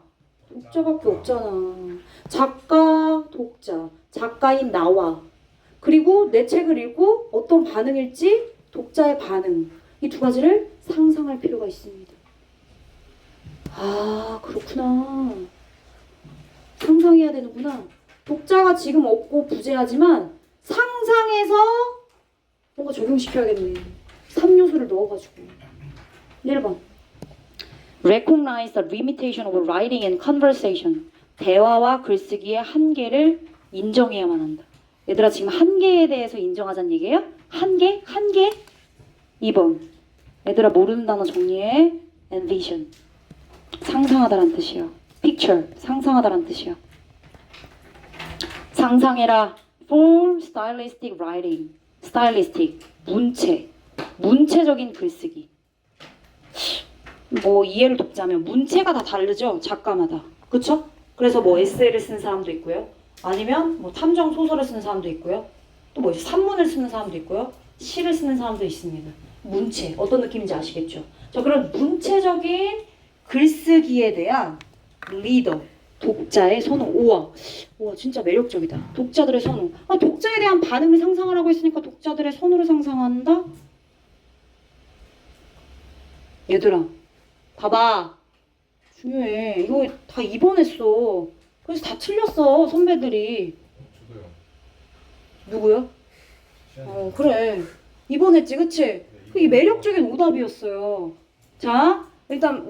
독자밖에 없잖아. 작가, 독자, 작가인 나와. 그리고 내 책을 읽고 어떤 반응일지 독자의 반응. 이 두 가지를 상상할 필요가 있습니다. 아, 그렇구나. 상상해야 되는구나. 독자가 지금 없고 부재하지만 상상해서 뭔가 적용시켜야겠네. 3요소를 넣어가지고. 1번. Recognize the limitation of writing and conversation. 대화와 글쓰기의 한계를 인정해야만 한다. 얘들아 지금 한계에 대해서 인정하자는 얘기예요? 한계? 2번. 얘들아 모르는 단어 정리해. Envision. 상상하다란 뜻이요. Picture. 상상하다란 뜻이요. 상상해라. For stylistic writing. stylistic. 문체적인 글쓰기. 뭐 이해를 돕자면 문체가 다 다르죠. 작가마다. 그쵸? 그래서 뭐 에세이를 쓰는 사람도 있고요. 아니면 뭐 탐정 소설을 쓰는 사람도 있고요. 또 뭐 산문을 쓰는 사람도 있고요. 시를 쓰는 사람도 있습니다. 문체. 어떤 느낌인지 아시겠죠? 자, 그런 문체적인 글쓰기에 대한 리더. 독자의 선호. 우와 진짜 매력적이다. 독자들의 선호. 독자에 대한 반응을 상상하라고 했으니까 독자들의 선호를 상상한다? 얘들아 봐봐. 중요해. 이거 다 2번 했어. 그래서 다 틀렸어 선배들이. 저도요. 누구요? 그래. 2번 했지 그치? 이 매력적인 오답이었어요. 자 일단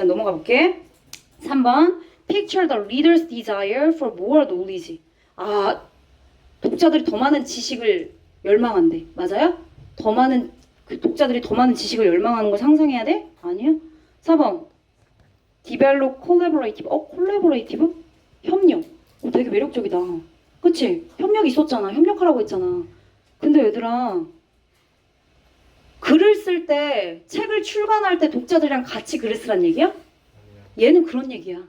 넘어가 볼게. 3번. Picture the reader's desire for more knowledge. 독자들이 더 많은 지식을 열망한대. 맞아요? 독자들이 더 많은 지식을 열망하는 걸 상상해야 돼? 아니요. 4번. Develop collaborative. collaborative? 협력. 되게 매력적이다. 그치? 협력 있었잖아. 협력하라고 했잖아. 근데 얘들아 글을 쓸 때 책을 출간할 때 독자들이랑 같이 글을 쓰란 얘기야? 아니요. 얘는 그런 얘기야.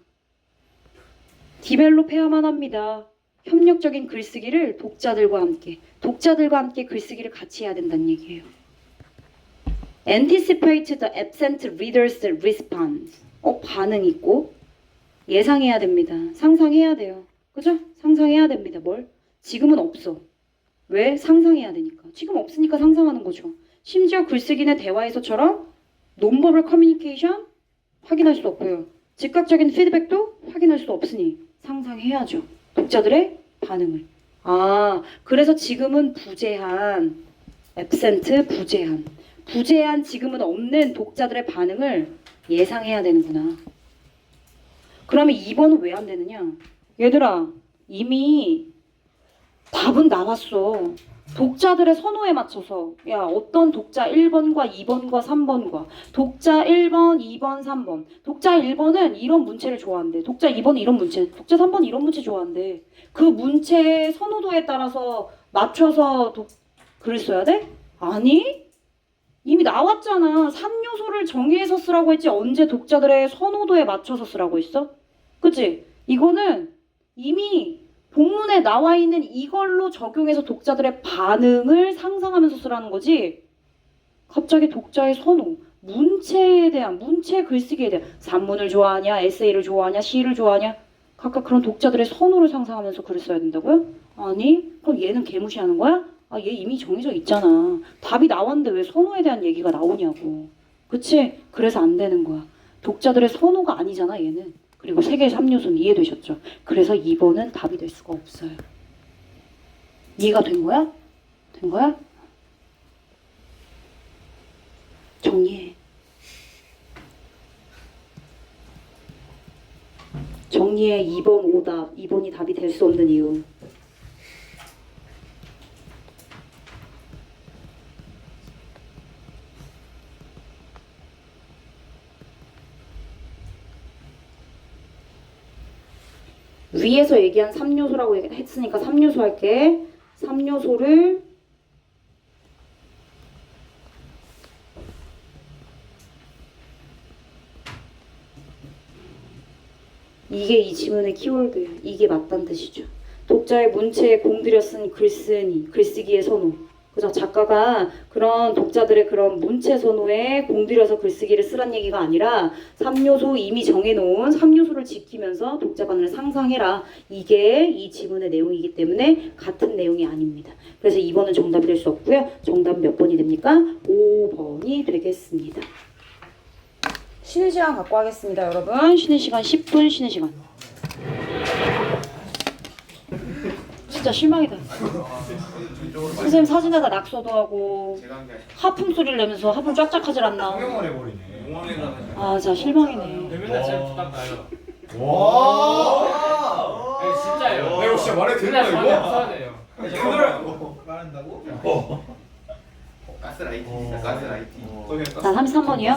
디벨롭 해야만 합니다. 협력적인 글쓰기를 독자들과 함께 글쓰기를 같이 해야 된다는 얘기예요. Anticipate the absent reader's response. 반응 있고 예상해야 됩니다. 상상해야 돼요. 그죠? 상상해야 됩니다. 뭘? 지금은 없어. 왜? 상상해야 되니까. 지금 없으니까 상상하는 거죠. 심지어 글쓰기는 대화에서처럼 논버벌 커뮤니케이션 확인할 수 없고요. 즉각적인 피드백도 확인할 수 없으니 상상해야죠. 독자들의 반응을. 그래서 지금은 부재한 absent 부재한 지금은 없는 독자들의 반응을 예상해야 되는구나. 그러면 2번은 왜 안 되느냐? 얘들아 이미 답은 나왔어. 독자들의 선호에 맞춰서 어떤 독자 1번과 2번과 3번과 독자 1번, 2번, 3번 독자 1번은 이런 문체를 좋아한대. 독자 2번은 이런 문체, 독자 3번은 이런 문체 좋아한대. 그 문체의 선호도에 따라서 맞춰서 글을 써야 돼? 아니 이미 나왔잖아. 3요소를 정의해서 쓰라고 했지 언제 독자들의 선호도에 맞춰서 쓰라고 했어? 그치? 이거는 이미 본문에 나와 있는 이걸로 적용해서 독자들의 반응을 상상하면서 쓰라는 거지. 갑자기 독자의 선호, 문체 글쓰기에 대한 산문을 좋아하냐, 에세이를 좋아하냐, 시를 좋아하냐 각각 그런 독자들의 선호를 상상하면서 글을 써야 된다고요? 아니, 그럼 얘는 개무시하는 거야? 얘 이미 정해져 있잖아. 답이 나왔는데 왜 선호에 대한 얘기가 나오냐고. 그치? 그래서 안 되는 거야. 독자들의 선호가 아니잖아 얘는. 그리고 세계의 3요소는 이해되셨죠? 그래서 2번은 답이 될 수가 없어요. 이해가 된 거야? 된 거야? 정리해. 정리해 2번 오답. 2번이 답이 될 수 없는 이유. 위에서 얘기한 3요소라고 했으니까 3요소 할게. 3요소를 이게 이 지문의 키워드예요. 이게 맞다는 뜻이죠. 독자의 문체에 공들여 쓴 글쓰기, 글쓰기의 선호. 그죠? 작가가 그런 독자들의 그런 문체 선호에 공들여서 글쓰기를 쓰란 얘기가 아니라 3요소 이미 정해놓은 3요소를 지키면서 독자관을 상상해라. 이게 이 지문의 내용이기 때문에 같은 내용이 아닙니다. 그래서 2번은 정답이 될 수 없고요. 정답 몇 번이 됩니까? 5번이 되겠습니다. 쉬는 시간 갖고 하겠습니다, 여러분. 쉬는 시간 10분 쉬는 시간. 진짜 실망이다. 선생님 사진에다 낙서도 하고 하품 소리를 내면서 하품 쫙쫙 하질 않나. 성형을 해버리네. 아, 진짜 실망이네. 맨날 제가 부탁나요. 와. 네, 진짜예요. 나 이거 진짜 말해도 되는 맨날 거야, 써야 돼요. 이거? 빠른다고? 가스라이팅이다. 가스라이팅. 자, 33번이요.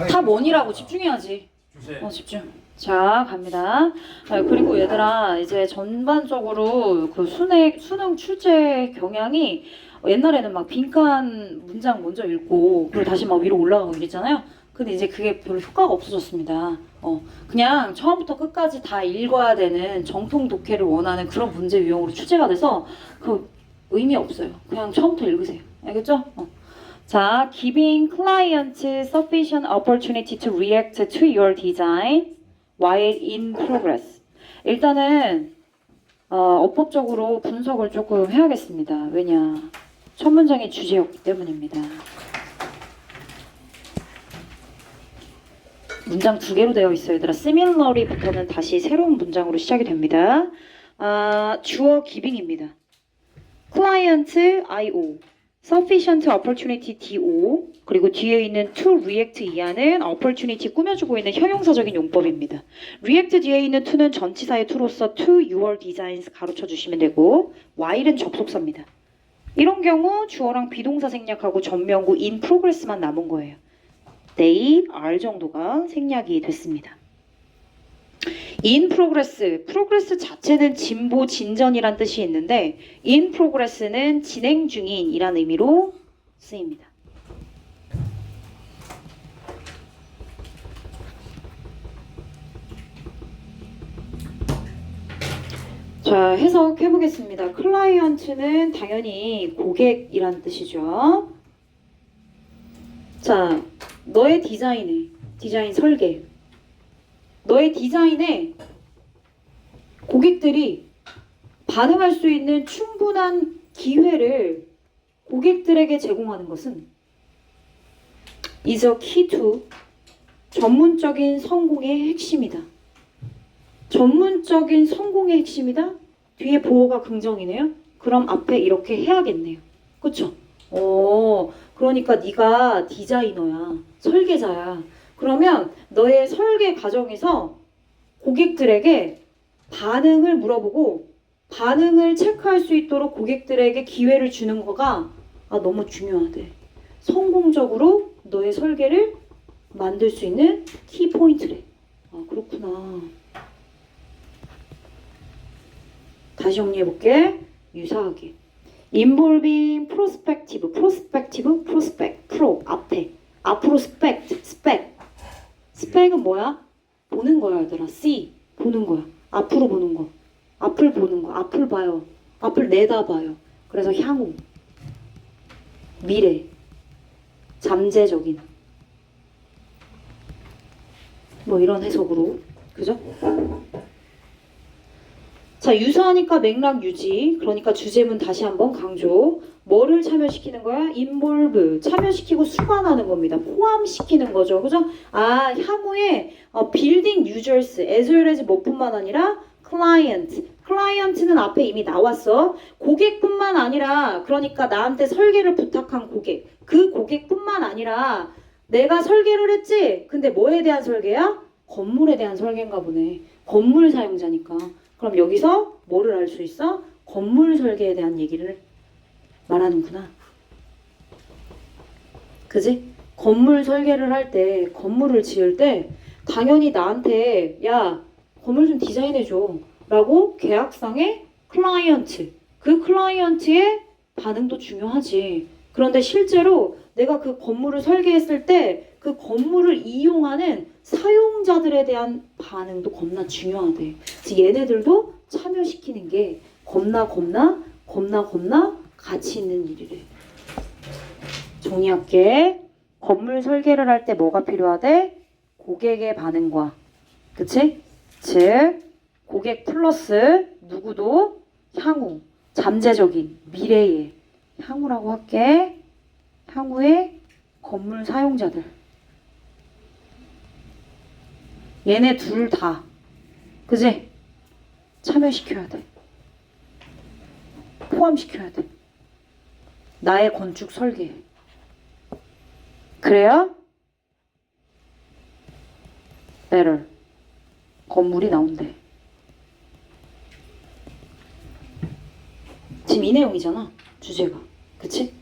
탑 원이라고 집중해야지. 주세요. 집중. 자, 갑니다. 그리고 얘들아, 이제 전반적으로 그 수능 출제 경향이 옛날에는 막 빈칸 문장 먼저 읽고 그리고 다시 막 위로 올라가고 이랬잖아요. 근데 이제 그게 별로 효과가 없어졌습니다. 그냥 처음부터 끝까지 다 읽어야 되는 정통 독해를 원하는 그런 문제 유형으로 출제가 돼서 그 의미 없어요. 그냥 처음부터 읽으세요. 알겠죠? 자, giving client sufficient opportunity to react to your design while in progress. 일단은 어법적으로 분석을 조금 해야겠습니다. 왜냐? 첫 문장의 주제였기 때문입니다. 문장 2개로 되어 있어요. 얘들아, similarly부터는 다시 새로운 문장으로 시작이 됩니다. 주어 giving입니다. client IO, sufficient opportunity DO, 그리고 뒤에 있는 to react 이하는 opportunity 꾸며주고 있는 형용사적인 용법입니다. react 뒤에 있는 to는 전치사의 to로서 to your designs 가로쳐 주시면 되고 while은 접속사입니다. 이런 경우 주어랑 비동사 생략하고 전명구 in progress만 남은 거예요. they are 정도가 생략이 됐습니다. in progress, progress 자체는 진보, 진전이란 뜻이 있는데 in progress는 진행 중인 이란 의미로 쓰입니다. 자, 해석해 보겠습니다. 클라이언트는 당연히 고객이란 뜻이죠. 자, 너의 디자인 설계, 너의 디자인에 고객들이 반응할 수 있는 충분한 기회를 고객들에게 제공하는 것은 is a key to 전문적인 성공의 핵심이다. 전문적인 성공의 핵심이다? 뒤에 보어가 긍정이네요. 그럼 앞에 이렇게 해야겠네요. 그쵸? 그러니까 네가 디자이너야. 설계자야. 그러면 너의 설계 과정에서 고객들에게 반응을 물어보고 반응을 체크할 수 있도록 고객들에게 기회를 주는 거가 너무 중요하대. 성공적으로 너의 설계를 만들 수 있는 키포인트래. 그렇구나. 다시 정리해볼게. 유사하게. involving prospective, 앞으로 spec은 뭐야? 보는 거야, 얘들아. see, 보는 거야. 앞으로 보는 거. 앞을 보는 거. 앞을 봐요. 앞을 내다봐요. 그래서 향후, 미래, 잠재적인 뭐 이런 해석으로. 그죠? 자, 유사하니까 맥락 유지. 그러니까 주제문 다시 한번 강조. 뭐를 참여시키는 거야? involve. 참여시키고 수반하는 겁니다. 포함시키는 거죠. 그죠? 향후에 building users as well as 뭐뿐만 아니라 client는 앞에 이미 나왔어. 고객뿐만 아니라, 그러니까 나한테 설계를 부탁한 고객. 그 고객뿐만 아니라 내가 설계를 했지? 근데 뭐에 대한 설계야? 건물에 대한 설계인가 보네. 건물 사용자니까. 그럼 여기서 뭐를 알 수 있어? 건물 설계에 대한 얘기를 말하는구나. 그지? 건물 설계를 할 때, 건물을 지을 때 당연히 나한테 야, 건물 좀 디자인해줘 라고 계약상의 클라이언트, 그 클라이언트의 반응도 중요하지. 그런데 실제로 내가 그 건물을 설계했을 때 그 건물을 이용하는 사용자들에 대한 반응도 겁나 중요하대. 그래서 얘네들도 참여시키는 게 겁나 가치 있는 일이래. 정리할게. 건물 설계를 할 때 뭐가 필요하대? 고객의 반응과, 그치? 즉 고객 플러스 누구도 향후, 잠재적인 미래의 향후라고 할게. 향후의 건물 사용자들. 얘네 둘 다, 그치? 참여시켜야 돼. 포함시켜야 돼. 나의 건축 설계. 그래야 better 건물이 나온대. 지금 이 내용이잖아, 주제가. 그치?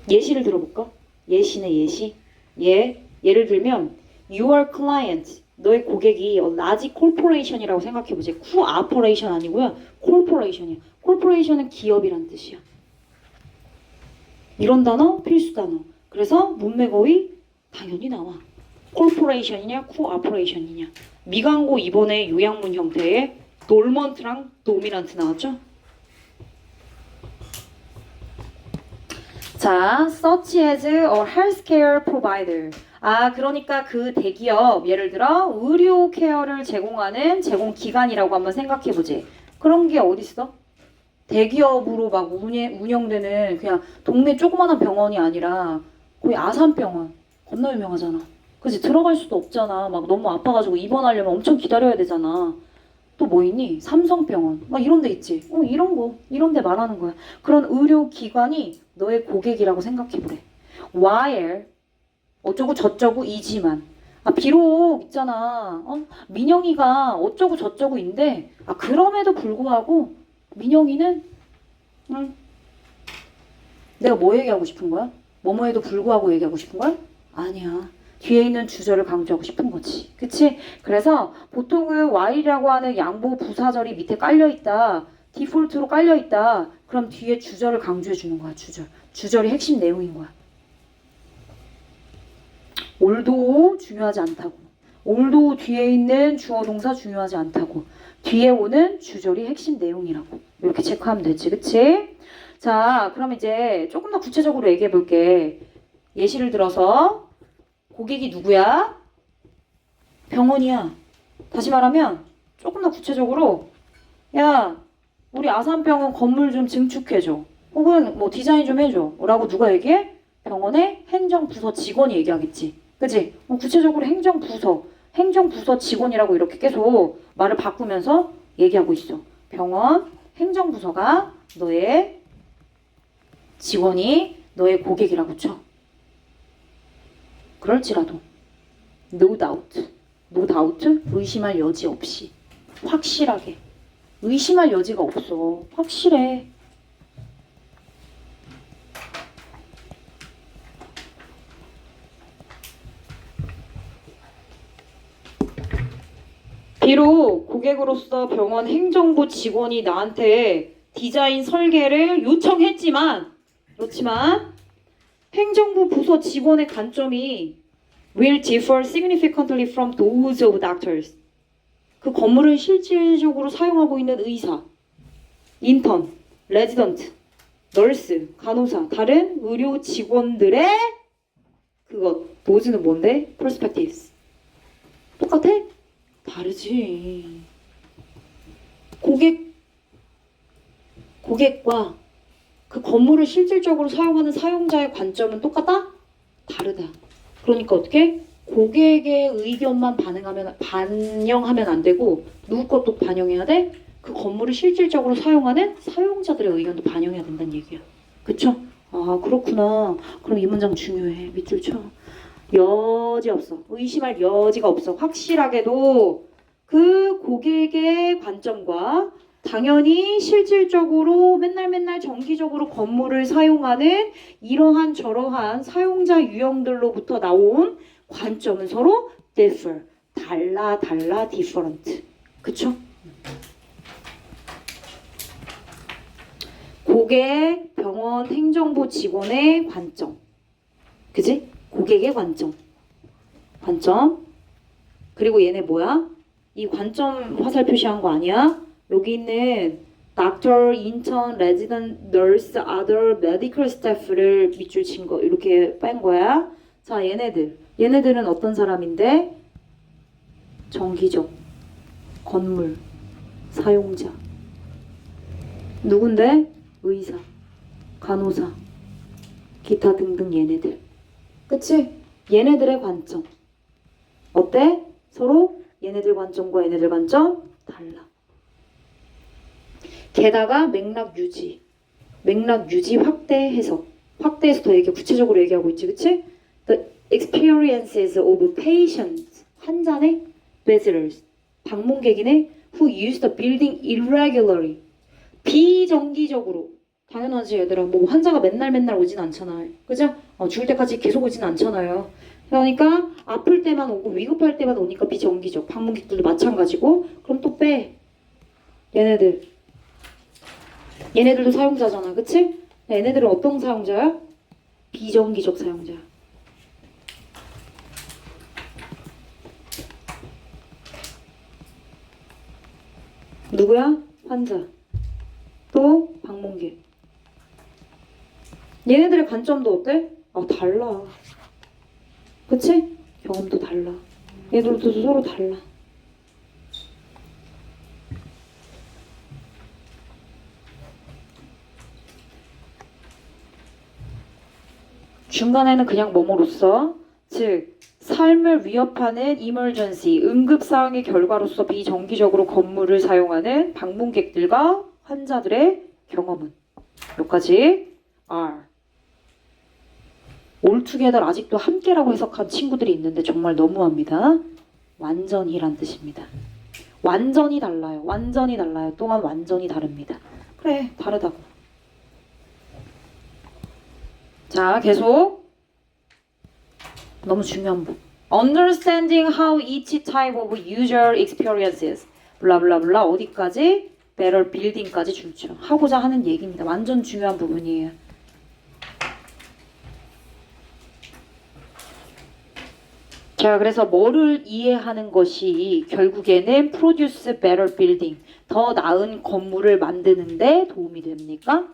예시를 들어볼까? 예시네, 예시. 예를 들면 your client, 너의 고객이 large corporation이라고 생각해보지. cooperation 아니고요, corporation이야. corporation은 기업이란 뜻이야. 이런 단어 필수 단어. 그래서 문맥어휘 당연히 나와. corporation이냐 cooperation이냐. 미광고 2번의 요약문 형태의 dormant랑 dominant 나왔죠? 자, such as a healthcare provider. 아, 그러니까 그 대기업, 예를 들어 의료 케어를 제공하는 제공기관이라고 한번 생각해보지. 그런 게 어딨어? 대기업으로 막 운영되는 그냥 동네 조그마한 병원이 아니라 거의 아산병원. 겁나 유명하잖아. 그치? 들어갈 수도 없잖아. 막 너무 아파가지고 입원하려면 엄청 기다려야 되잖아. 또 뭐 있니? 삼성병원. 막 이런 데 있지. 이런 데 말하는 거야. 그런 의료기관이 너의 고객이라고 생각해보래. while 어쩌고 저쩌고 이지만, 아 비록 있잖아, 민영이가 어쩌고 저쩌고인데, 아 그럼에도 불구하고 민영이는 내가 뭐 얘기하고 싶은 거야? 뭐뭐에도 불구하고 얘기하고 싶은 거야? 아니야. 뒤에 있는 주절을 강조하고 싶은 거지. 그치? 그래서 보통은 while이라고 하는 양보 부사절이 밑에 깔려있다. 디폴트로 깔려있다. 그럼 뒤에 주절을 강조해 주는 거야. 주절이 핵심 내용인 거야. 올도 중요하지 않다고. 올도 뒤에 있는 주어 동사 중요하지 않다고. 뒤에 오는 주절이 핵심 내용이라고. 이렇게 체크하면 되지. 그치? 자, 그럼 이제 조금 더 구체적으로 얘기해 볼게. 예시를 들어서 고객이 누구야? 병원이야. 다시 말하면 조금 더 구체적으로, 야, 우리 아산병원 건물 좀 증축해줘. 혹은 뭐 디자인 좀 해줘. 라고 누가 얘기해? 병원의 행정부서 직원이 얘기하겠지. 그치? 구체적으로 행정부서 직원이라고 이렇게 계속 말을 바꾸면서 얘기하고 있어. 병원 행정부서가 너의 직원이 너의 고객이라고 쳐. 그럴지라도 no doubt, 의심할 여지 없이, 확실하게. 의심할 여지가 없어. 확실해. 비록 고객으로서 병원 행정부 직원이 나한테 디자인 설계를 요청했지만, 그렇지만 행정부 부서 직원의 관점이 will differ significantly from those of doctors. 그 건물을 실질적으로 사용하고 있는 의사, 인턴, 레지던트, 널스, 간호사, 다른 의료 직원들의 그것, those는 뭔데? perspectives. 똑같아? 다르지. 고객과 그 건물을 실질적으로 사용하는 사용자의 관점은 똑같다? 다르다. 그러니까 어떻게? 고객의 의견만 반영하면 안 되고, 누구 것도 반영해야 돼? 그 건물을 실질적으로 사용하는 사용자들의 의견도 반영해야 된다는 얘기야. 그쵸? 아, 그렇구나. 그럼 이 문장 중요해. 밑줄 쳐. 여지 없어. 의심할 여지가 없어. 확실하게도 그 고객의 관점과 당연히 실질적으로 맨날 정기적으로 건물을 사용하는 이러한 저러한 사용자 유형들로부터 나온 관점은 서로 differ. 달라, different. 그쵸? 고객, 병원, 행정부 직원의 관점. 그지? 고객의 관점. 그리고 얘네 뭐야? 이 관점 화살 표시한 거 아니야? 여기 있는 doctor, intern, resident, nurse, other medical staff를 밑줄 친 거 이렇게 뺀 거야. 자, 얘네들은 어떤 사람인데? 정기적 건물 사용자. 누군데? 의사, 간호사, 기타 등등 얘네들. 그치? 얘네들의 관점. 어때? 서로 얘네들 관점과 얘네들 관점 달라. 게다가 맥락 유지 확대 해석. 확대해서 더 구체적으로 얘기하고 있지, 그치? The experiences of patients, 환자네, visitors, 방문객이네, who use the building irregularly, 비정기적으로. 당연하지 얘들아. 뭐 환자가 맨날 오진 않잖아. 그죠? 죽을 때까지 계속 오진 않잖아요. 그러니까 아플 때만 오고 위급할 때만 오니까 비정기적. 방문객들도 마찬가지고. 그럼 또 빼. 얘네들도 사용자잖아. 그치? 얘네들은 어떤 사용자야? 비정기적 사용자야. 누구야? 환자. 또 방문객. 얘네들의 관점도 어때? 달라. 그치? 경험도 달라. 얘들도 서로 달라. 중간에는 그냥 뭐뭐로써, 즉 삶을 위협하는 emergency, 응급사항의 결과로서 비정기적으로 건물을 사용하는 방문객들과 환자들의 경험은 여기까지 are. altogether 아직도 함께라고 해석한 친구들이 있는데 정말 너무합니다. 완전히란 뜻입니다. 완전히 달라요. 또한 완전히 다릅니다. 그래, 다르다고. 자, 계속. 너무 중요한 부분. Understanding how each type of user experiences. 블라블라블라 어디까지? better building까지 줄죠. 하고자 하는 얘기입니다. 완전 중요한 부분이에요. 자, 그래서 뭐를 이해하는 것이 결국에는 produce better building, 더 나은 건물을 만드는데 도움이 됩니까?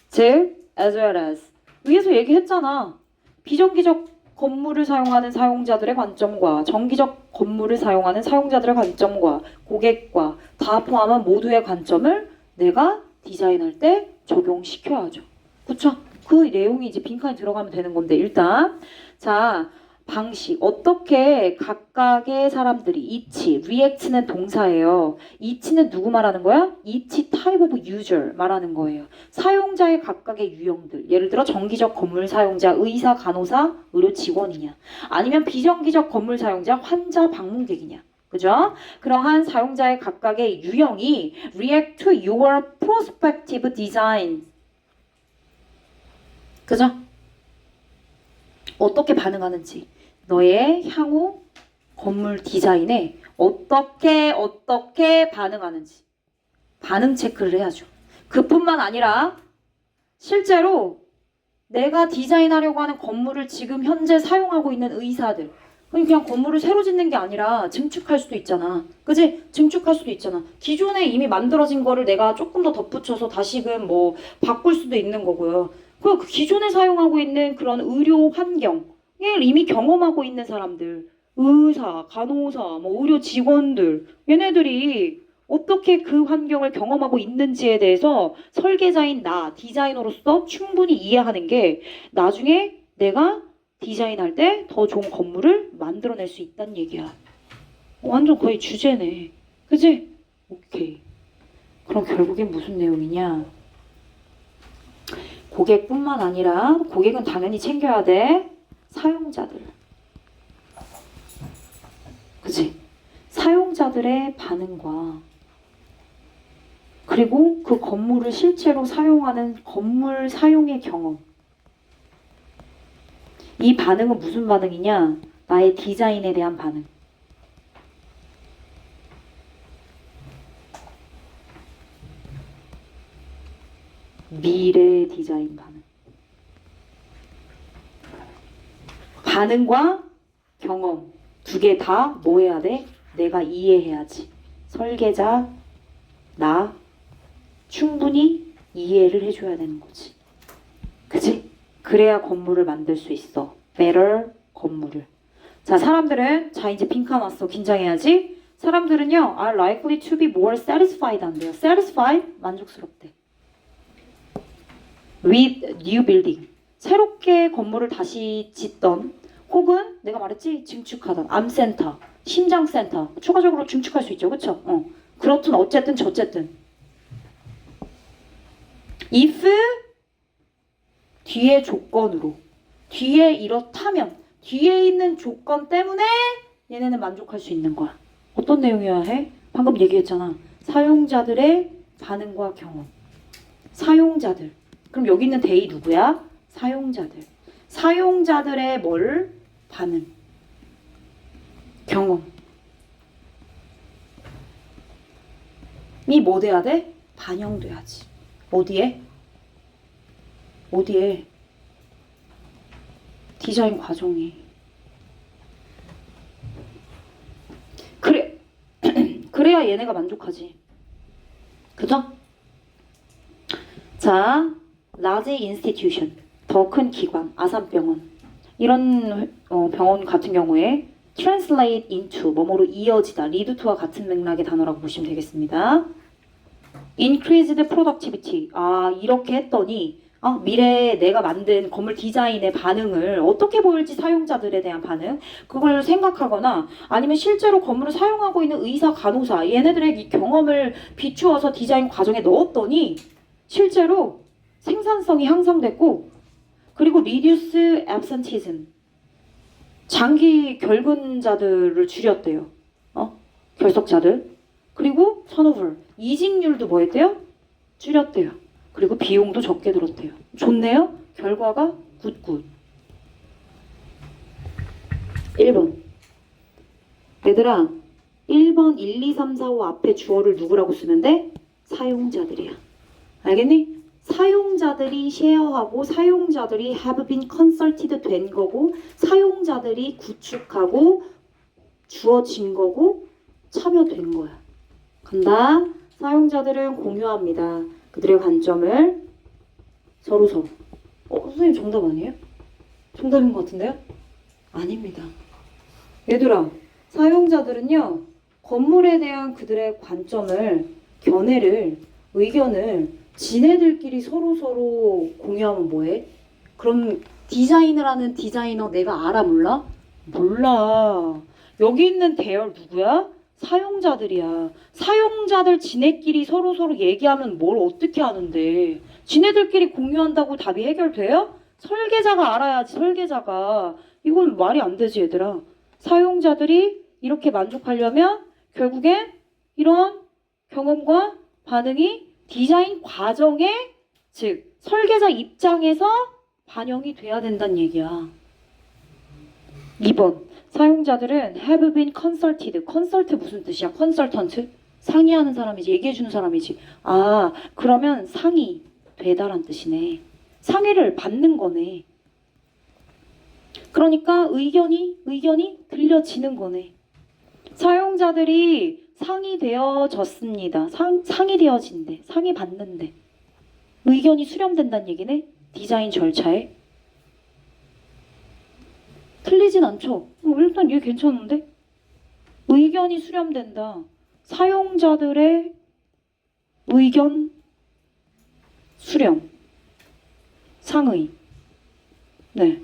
즉, as well as 위에서 얘기했잖아. 비정기적 건물을 사용하는 사용자들의 관점과 정기적 건물을 사용하는 사용자들의 관점과 고객과 다 포함한 모두의 관점을 내가 디자인할 때 적용시켜야죠. 그쵸? 그 내용이 이제 빈칸에 들어가면 되는 건데 일단 자, 방식 어떻게 각각의 사람들이 each, react는 동사예요. each는 누구 말하는 거야? each type of user 말하는 거예요. 사용자의 각각의 유형들. 예를 들어 정기적 건물 사용자, 의사, 간호사, 의료 직원이냐 아니면 비정기적 건물 사용자, 환자, 방문객이냐. 그죠? 그러한 사용자의 각각의 유형이 react to your prospective design. 그죠? 어떻게 반응하는지 너의 향후 건물 디자인에 어떻게 반응하는지 반응 체크를 해야죠. 그뿐만 아니라 실제로 내가 디자인하려고 하는 건물을 지금 현재 사용하고 있는 의사들 그냥 건물을 새로 짓는 게 아니라 증축할 수도 있잖아. 그지? 증축할 수도 있잖아. 기존에 이미 만들어진 거를 내가 조금 더 덧붙여서 다시금 뭐 바꿀 수도 있는 거고요. 그 기존에 사용하고 있는 그런 의료 환경을 이미 경험하고 있는 사람들, 의사, 간호사, 뭐 의료 직원들, 얘네들이 어떻게 그 환경을 경험하고 있는지에 대해서 설계자인 나, 디자이너로서 충분히 이해하는 게 나중에 내가 디자인할 때 더 좋은 건물을 만들어낼 수 있다는 얘기야. 완전 거의 주제네. 그지? 오케이. 그럼 결국엔 무슨 내용이냐? 고객뿐만 아니라 고객은 당연히 챙겨야 돼. 사용자들. 그치? 사용자들의 반응과 그리고 그 건물을 실제로 사용하는 건물 사용의 경험. 이 반응은 무슨 반응이냐? 나의 디자인에 대한 반응. 미래 디자인 반응. 반응과 경험 두 개 다 뭐 해야 돼? 내가 이해해야지. 설계자, 나 충분히 이해를 해줘야 되는 거지. 그치? 그래야 건물을 만들 수 있어. better 건물을. 자, 사람들은 자 이제 빈칸 왔어. 긴장해야지. 사람들은요 are likely to be more satisfied 한대요. satisfied 만족스럽대. with new building 새롭게 건물을 다시 짓던 혹은 내가 말했지 증축하던 암센터, 심장센터 추가적으로 증축할 수 있죠. 그쵸? 그렇든 어쨌든 저쨌든 if 뒤에 조건으로 뒤에 이렇다면 뒤에 있는 조건 때문에 얘네는 만족할 수 있는 거야. 어떤 내용이어야 해? 방금 얘기했잖아. 사용자들의 반응과 경험. 사용자들. 그럼 여기 있는 they 누구야? 사용자들. 사용자들의 뭘? 반응. 경험. 이 뭐 돼야 돼? 반영돼야지. 어디에? 어디에? 디자인 과정이. 그래. 그래야 얘네가 만족하지. 그죠? 자, large institution, 더 큰 기관, 아산병원 이런 병원 같은 경우에 translate into, 뭐뭐로 이어지다, lead to와 같은 맥락의 단어라고 보시면 되겠습니다. increased productivity, 이렇게 했더니 미래에 내가 만든 건물 디자인의 반응을 어떻게 보일지 사용자들에 대한 반응 그걸 생각하거나 아니면 실제로 건물을 사용하고 있는 의사, 간호사 얘네들의 이 경험을 비추어서 디자인 과정에 넣었더니 실제로 생산성이 향상됐고 그리고 reduce absenteeism 장기 결근자들을 줄였대요. 결석자들. 그리고 turnover 이직률도 뭐 했대요? 줄였대요. 그리고 비용도 적게 들었대요. 좋네요. 결과가 굿굿. 1번. 얘들아 1번 1, 2, 3, 4, 5 앞에 주어를 누구라고 쓰면 돼? 사용자들이야. 알겠니? 사용자들이 쉐어하고 사용자들이 have been consulted 된 거고 사용자들이 구축하고 주어진 거고 참여된 거야. 간다. 사용자들은 공유합니다. 그들의 관점을 서로. 선생님 정답 아니에요? 정답인 것 같은데요? 아닙니다. 얘들아, 사용자들은요 건물에 대한 그들의 관점을, 견해를, 의견을 지네들끼리 서로 공유하면 뭐해? 그럼 디자인을 하는 디자이너 내가 알아 몰라? 몰라. 여기 있는 대열 누구야? 사용자들이야. 사용자들 지네끼리 서로 얘기하면 뭘 어떻게 하는데? 지네들끼리 공유한다고 답이 해결돼요? 설계자가 알아야지. 설계자가. 이건 말이 안 되지 얘들아. 사용자들이 이렇게 만족하려면 결국엔 이런 경험과 반응이 디자인 과정에 즉 설계자 입장에서 반영이 돼야 된다는 얘기야. 2번. 사용자들은 have been consulted. 컨설트 무슨 뜻이야? 컨설턴트? 상의하는 사람이지. 얘기해주는 사람이지. 그러면 상의 되다란 뜻이네. 상의를 받는 거네. 그러니까 의견이 들려지는 거네. 사용자들이 상의되어졌습니다. 상의되어진대. 상의받는데. 의견이 수렴된다는 얘기네. 디자인 절차에. 틀리진 않죠. 일단 얘 괜찮은데? 의견이 수렴된다. 사용자들의 의견 수렴. 상의. 네.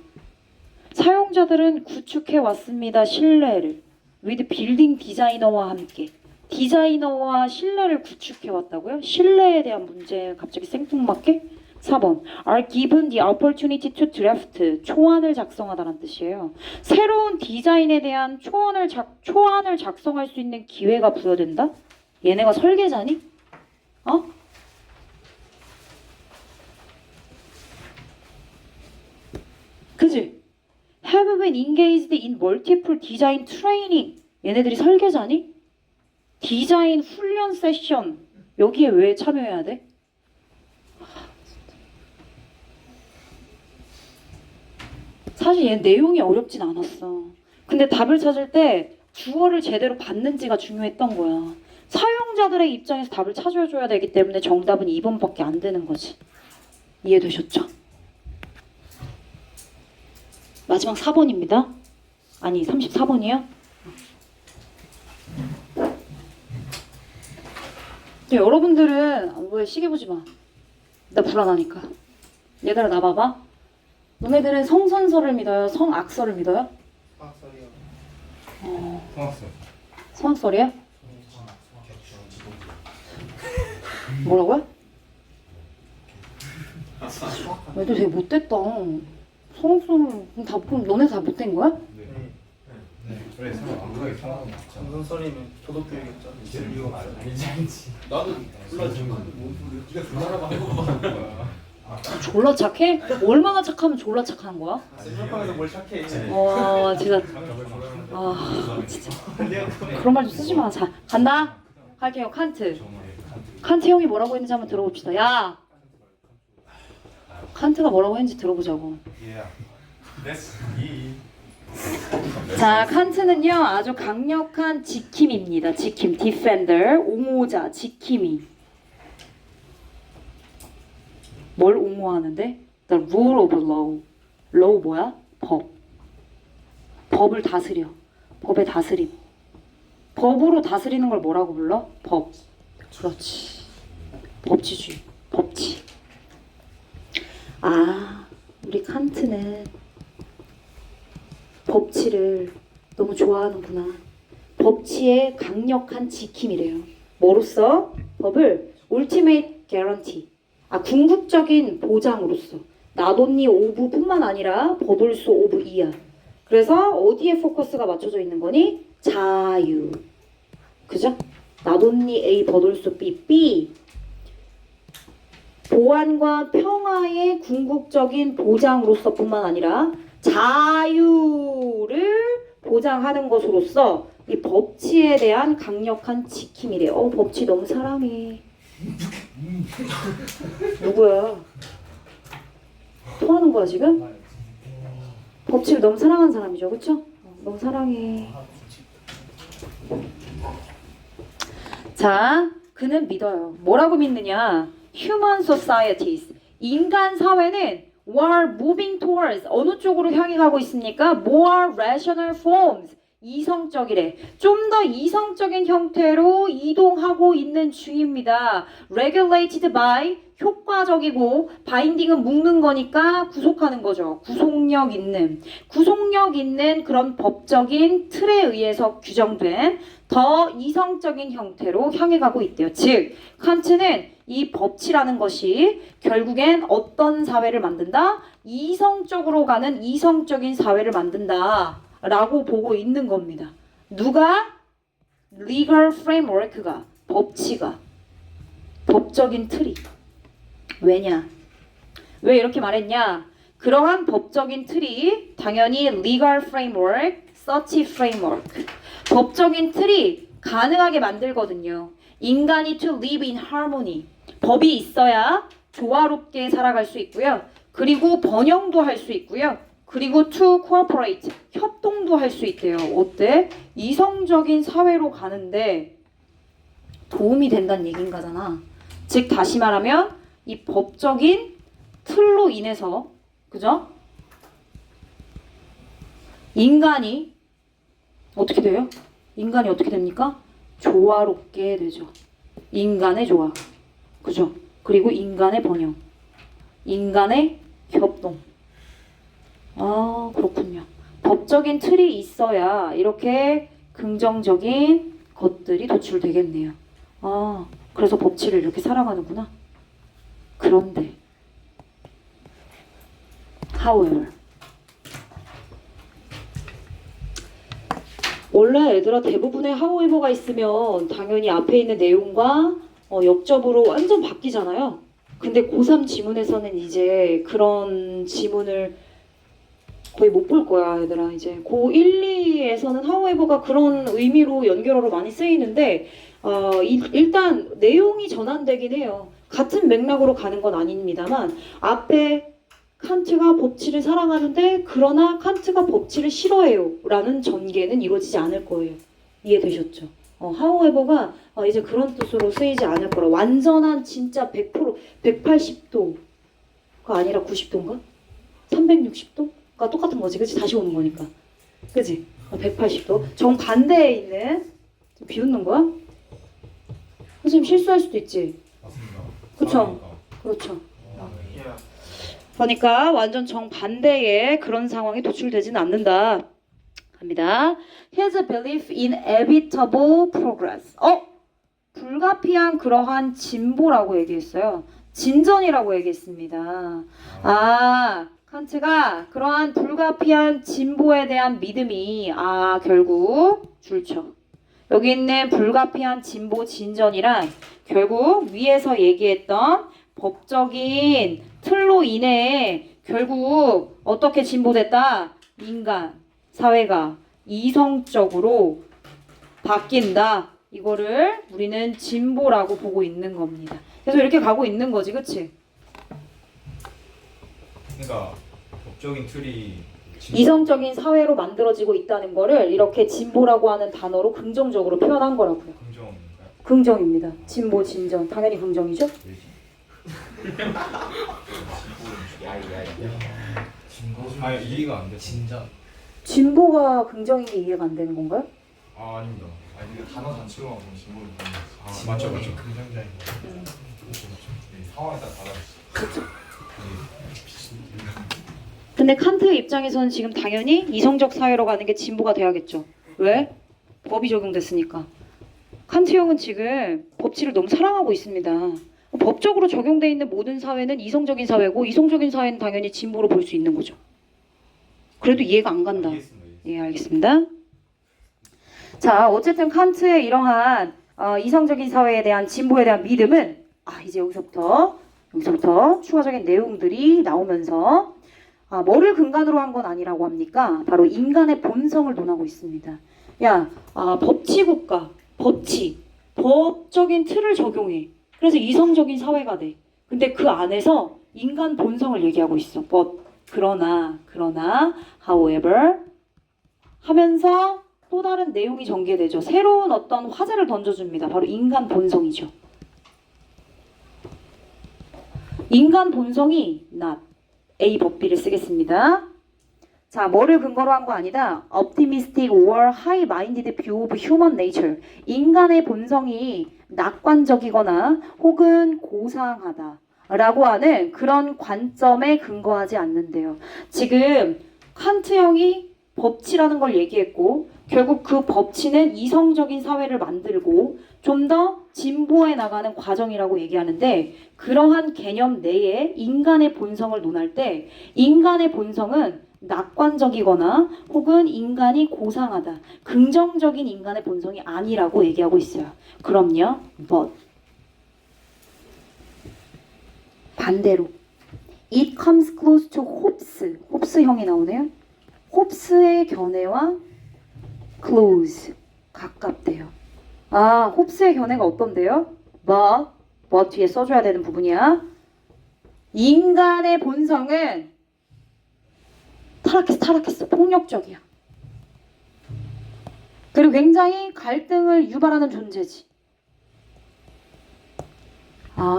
사용자들은 구축해 왔습니다. 신뢰를. with 빌딩 디자이너와 함께. 디자이너와 신뢰를 구축해 왔다고요? 신뢰에 대한 문제 갑자기 생뚱맞게? 4번 are given the opportunity to draft 초안을 작성하다라는 뜻이에요. 새로운 디자인에 대한 초안을 작성할 수 있는 기회가 부여된다? 얘네가 설계자니? 어? 그지? Have been engaged in multiple design training. 얘네들이 설계자니? 디자인 훈련 세션. 여기에 왜 참여해야 돼? 사실 얘 내용이 어렵진 않았어. 근데 답을 찾을 때 주어를 제대로 받는지가 중요했던 거야. 사용자들의 입장에서 답을 찾아줘야 되기 때문에 정답은 2번밖에 안 되는 거지. 이해되셨죠? 마지막 4번입니다. 아니 34번이요? 여러분들은 왜 시계 보지 마. 나 불안하니까. 얘들아 나 봐봐. 너네들은 성선설을 믿어요? 성악설을 믿어요? 박설이요. 고맙습니다. 성악설이야? 뭐라고요? 얘들 되게 못됐다. 성악설은 그럼 너네 다 못된 거야? 네. 그래 서로 안구하게 편하고 맞죠. 정선설이면 도덕교육이었죠. 이거 말안 아니지 아니지. 나도 몰라 지금 뭔 소리야? 네가 존나라고 하는 거야. 졸라 착해? 얼마나 착하면 졸라 착한 거야? 생각하면서 뭘 착해. 와 진짜 진짜 그런 말 좀 쓰지 마. 자 간다. 할게요. 칸트. 칸트 형이 뭐라고 했는지 한번 들어봅시다. 야 칸트가 뭐라고 했는지 들어보자고. 자 칸트는요 아주 강력한 지킴입니다. 지킴, 디펜더, 옹호자, 지킴이. 뭘 옹호하는데? The rule of law. law 뭐야? 법. 법을 다스려. 법의 다스림. 법으로 다스리는 걸 뭐라고 불러? 법. 그렇지. 법치주의. 법치. 아, 우리 칸트는 법치를 너무 좋아하는구나. 법치의 강력한 지킴이래요. 뭐로써? 법을 ultimate guarantee. 궁극적인 보장으로서 나돈니 오브뿐만 아니라 버돌수 오브 이야. 그래서 어디에 포커스가 맞춰져 있는 거니? 자유. 그죠? 나돈니 A 버돌수 B 보안과 평화의 궁극적인 보장으로서뿐만 아니라 자유를 보장하는 것으로서 이 법치에 대한 강력한 지킴이래요. 법치 너무 사랑해. 누구야? 토하는 거야 지금? 법치를 너무 사랑하는 사람이죠, 그쵸? 너무 사랑해. 자, 그는 믿어요. 뭐라고 믿느냐? Human societies. 인간 사회는 were moving towards 어느 쪽으로 향해 가고 있습니까? More rational forms. 이성적이래. 좀 더 이성적인 형태로 이동하고 있는 중입니다. Regulated by 효과적이고 binding은 묶는 거니까 구속하는 거죠. 구속력 있는 그런 법적인 틀에 의해서 규정된 더 이성적인 형태로 향해 가고 있대요. 즉 칸트는 이 법치라는 것이 결국엔 어떤 사회를 만든다? 이성적으로 가는 이성적인 사회를 만든다 라고 보고 있는 겁니다. 누가? legal framework가, 법치가, 법적인 틀이. 왜냐? 왜 이렇게 말했냐? 그러한 법적인 틀이 당연히 legal framework, such framework. 법적인 틀이 가능하게 만들거든요. 인간이 to live in harmony. 법이 있어야 조화롭게 살아갈 수 있고요. 그리고 번영도 할 수 있고요. 그리고 to cooperate, 협동도 할 수 있대요. 어때? 이성적인 사회로 가는데 도움이 된다는 얘기인 거잖아. 즉 다시 말하면 이 법적인 틀로 인해서 그죠? 인간이 어떻게 돼요? 인간이 어떻게 됩니까? 조화롭게 되죠. 인간의 조화. 그죠? 그리고 인간의 번영. 인간의 협동. 그렇군요. 법적인 틀이 있어야 이렇게 긍정적인 것들이 도출되겠네요. 그래서 법치를 이렇게 살아가는구나. 그런데 however. 원래 얘들아 대부분의 however가 있으면 당연히 앞에 있는 내용과 역접으로 완전 바뀌잖아요. 근데 고3 지문에서는 이제 그런 지문을 거의 못 볼 거야, 얘들아. 이제 고1, 2에서는 however가 그런 의미로 연결어로 많이 쓰이는데 일단 내용이 전환되긴 해요. 같은 맥락으로 가는 건 아닙니다만 앞에 칸트가 법치를 사랑하는데 그러나 칸트가 법치를 싫어해요 라는 전개는 이루어지지 않을 거예요. 이해되셨죠? however가 이제 그런 뜻으로 쓰이지 않을 거라. 완전한 진짜 100% 180도가 아니라 90도인가? 360도가 똑같은 거지, 그치? 다시 오는 거니까, 그치? 180도 정반대에 있는, 좀 비웃는 거야? 선생님 실수할 수도 있지. 맞습니다. 그쵸? 그렇죠. 예. 그러니까 완전 정반대의 그런 상황이 도출되지는 않는다 합니다. His belief in inevitable progress. 불가피한 그러한 진보라고 얘기했어요. 진전이라고 얘기했습니다. 칸트가 그러한 불가피한 진보에 대한 믿음이 결국 줄쳐. 여기 있는 불가피한 진보 진전이란 결국 위에서 얘기했던 법적인 틀로 인해 결국 어떻게 진보됐다? 인간, 사회가 이성적으로 바뀐다. 이거를 우리는 진보라고 보고 있는 겁니다. 그래서 이렇게 가고 있는 거지, 그치? 그러니까 법적인 틀이 이성적인 사회로 만들어지고 있다는 거를 이렇게 진보라고 하는 단어로 긍정적으로 표현한 거라고요. 긍정인가요? 긍정입니다. 진보, 진전. 당연히 긍정이죠? 아니 이해가 안 돼. 진짜. 진보가 긍정인 게 이해가 안 되는 건가요? 아닙니다. 아니 이게 단어 단체로만 보면 진보를 보는 맞죠, 맞죠. 긍정적인 거. 네, 상황에 따라 달라졌어. 근데 칸트의 입장에서는 지금 당연히 이성적 사회로 가는 게 진보가 돼야겠죠. 왜? 법이 적용됐으니까. 칸트 형은 지금 법치를 너무 사랑하고 있습니다. 법적으로 적용돼 있는 모든 사회는 이성적인 사회고 이성적인 사회는 당연히 진보로 볼 수 있는 거죠. 그래도 이해가 안 간다. 이해했습니다. 예, 알겠습니다. 자, 어쨌든 칸트의 이러한 이성적인 사회에 대한 진보에 대한 믿음은 이제 여기서부터 추가적인 내용들이 나오면서 뭐를 근간으로 한 건 아니라고 합니까? 바로 인간의 본성을 논하고 있습니다. 법치국가, 법적인 틀을 적용해. 그래서 이성적인 사회가 돼. 근데 그 안에서 인간 본성을 얘기하고 있어. 그러나, however 하면서 또 다른 내용이 전개되죠. 새로운 어떤 화제를 던져줍니다. 바로 인간 본성이죠. 인간 본성이 not A 법비를 쓰겠습니다. 자, 뭐를 근거로 한 거 아니다. Optimistic or high-minded view of human nature. 인간의 본성이 낙관적이거나 혹은 고상하다 라고 하는 그런 관점에 근거하지 않는데요. 지금 칸트 형이 법치라는 걸 얘기했고 결국 그 법치는 이성적인 사회를 만들고 좀 더 진보해 나가는 과정이라고 얘기하는데 그러한 개념 내에 인간의 본성을 논할 때 인간의 본성은 낙관적이거나 혹은 인간이 고상하다. 긍정적인 인간의 본성이 아니라고 얘기하고 있어요. 그럼요. but 반대로 it comes close to 홉스형이 나오네요. 홉스의 견해와 close 가깝대요. 홉스의 견해가 어떤데요? but 뒤에 써줘야 되는 부분이야. 인간의 본성은 타락했어. 폭력적이야. 그리고 굉장히 갈등을 유발하는 존재지.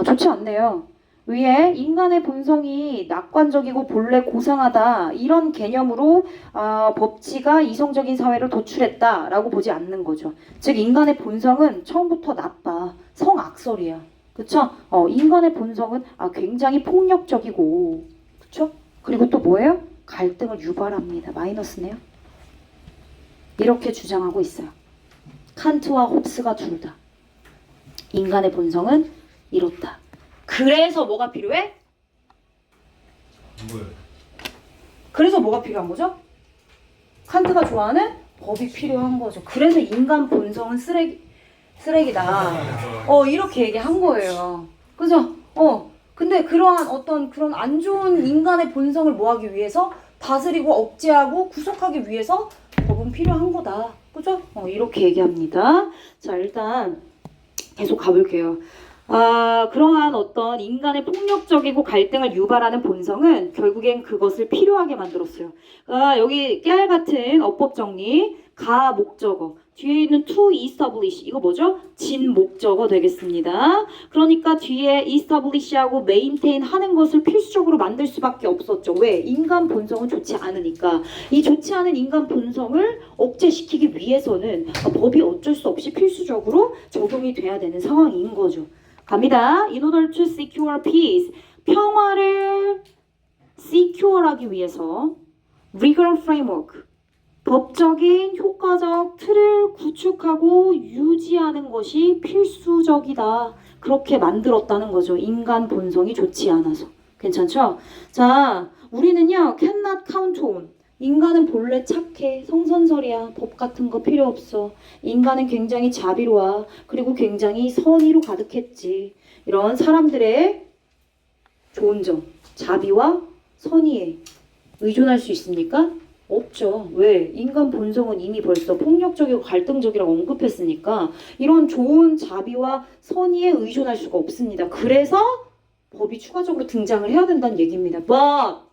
좋지 않네요. 위에 인간의 본성이 낙관적이고 본래 고상하다 이런 개념으로 법치가 이성적인 사회를 도출했다라고 보지 않는 거죠. 즉 인간의 본성은 처음부터 나빠. 성악설이야. 그쵸? 인간의 본성은 굉장히 폭력적이고 그쵸? 그리고 또 뭐예요? 갈등을 유발합니다. 마이너스네요. 이렇게 주장하고 있어요. 칸트와 홉스가 둘 다. 인간의 본성은 이렇다. 그래서 뭐가 필요해? 뭐예요? 그래서 뭐가 필요한 거죠? 칸트가 좋아하는 법이 필요한 거죠. 그래서 인간 본성은 쓰레기다. 이렇게 얘기한 거예요. 그죠? 근데 그러한 어떤 그런 안 좋은 인간의 본성을 뭐하기 위해서 다스리고 억제하고 구속하기 위해서 법은 필요한 거다. 그죠? 이렇게 얘기합니다. 자, 일단 계속 가볼게요. 그러한 어떤 인간의 폭력적이고 갈등을 유발하는 본성은 결국엔 그것을 필요하게 만들었어요. 여기 깨알 같은 어법 정리, 가 목적어, 뒤에 있는 to establish, 이거 뭐죠? 진 목적어 되겠습니다. 그러니까 뒤에 establish하고 maintain 하는 것을 필수적으로 만들 수밖에 없었죠. 왜? 인간 본성은 좋지 않으니까. 이 좋지 않은 인간 본성을 억제시키기 위해서는 법이 어쩔 수 없이 필수적으로 적용이 돼야 되는 상황인 거죠. 갑니다. In order to secure peace, 평화를 secure하기 위해서 legal framework, 법적인 효과적 틀을 구축하고 유지하는 것이 필수적이다. 그렇게 만들었다는 거죠. 인간 본성이 좋지 않아서. 괜찮죠? 자, 우리는요, cannot count on. 인간은 본래 착해. 성선설이야. 법 같은 거 필요 없어. 인간은 굉장히 자비로워. 그리고 굉장히 선의로 가득했지. 이런 사람들의 좋은 점, 자비와 선의에 의존할 수 있습니까? 없죠. 왜? 인간 본성은 이미 벌써 폭력적이고 갈등적이라고 언급했으니까 이런 좋은 자비와 선의에 의존할 수가 없습니다. 그래서 법이 추가적으로 등장을 해야 된다는 얘기입니다. But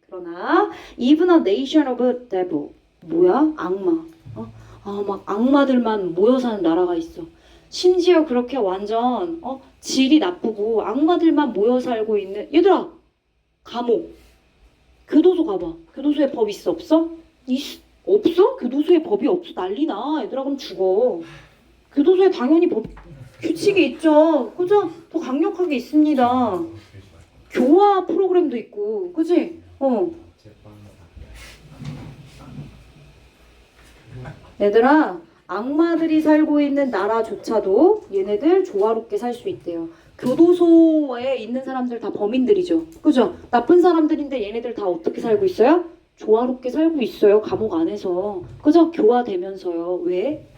그러나 even a nation of devil, 뭐야? 악마. 막 악마들만 모여 사는 나라가 있어. 심지어 그렇게 완전 질이 나쁘고 악마들만 모여 살고 있는, 얘들아, 감옥, 교도소 가봐. 교도소에 법 있어 없어? 없어? 교도소에 법이 없어? 난리나. 얘들아, 그럼 죽어. 교도소에 당연히 규칙이 있죠. 그죠? 더 강력하게 있습니다. 교화 프로그램도 있고, 그지? 얘들아, 악마들이 살고 있는 나라조차도 얘네들 조화롭게 살 수 있대요. 교도소에 있는 사람들 다 범인들이죠. 그죠? 나쁜 사람들인데 얘네들 다 어떻게 살고 있어요? 조화롭게 살고 있어요. 감옥 안에서. 그죠? 교화되면서요. 왜?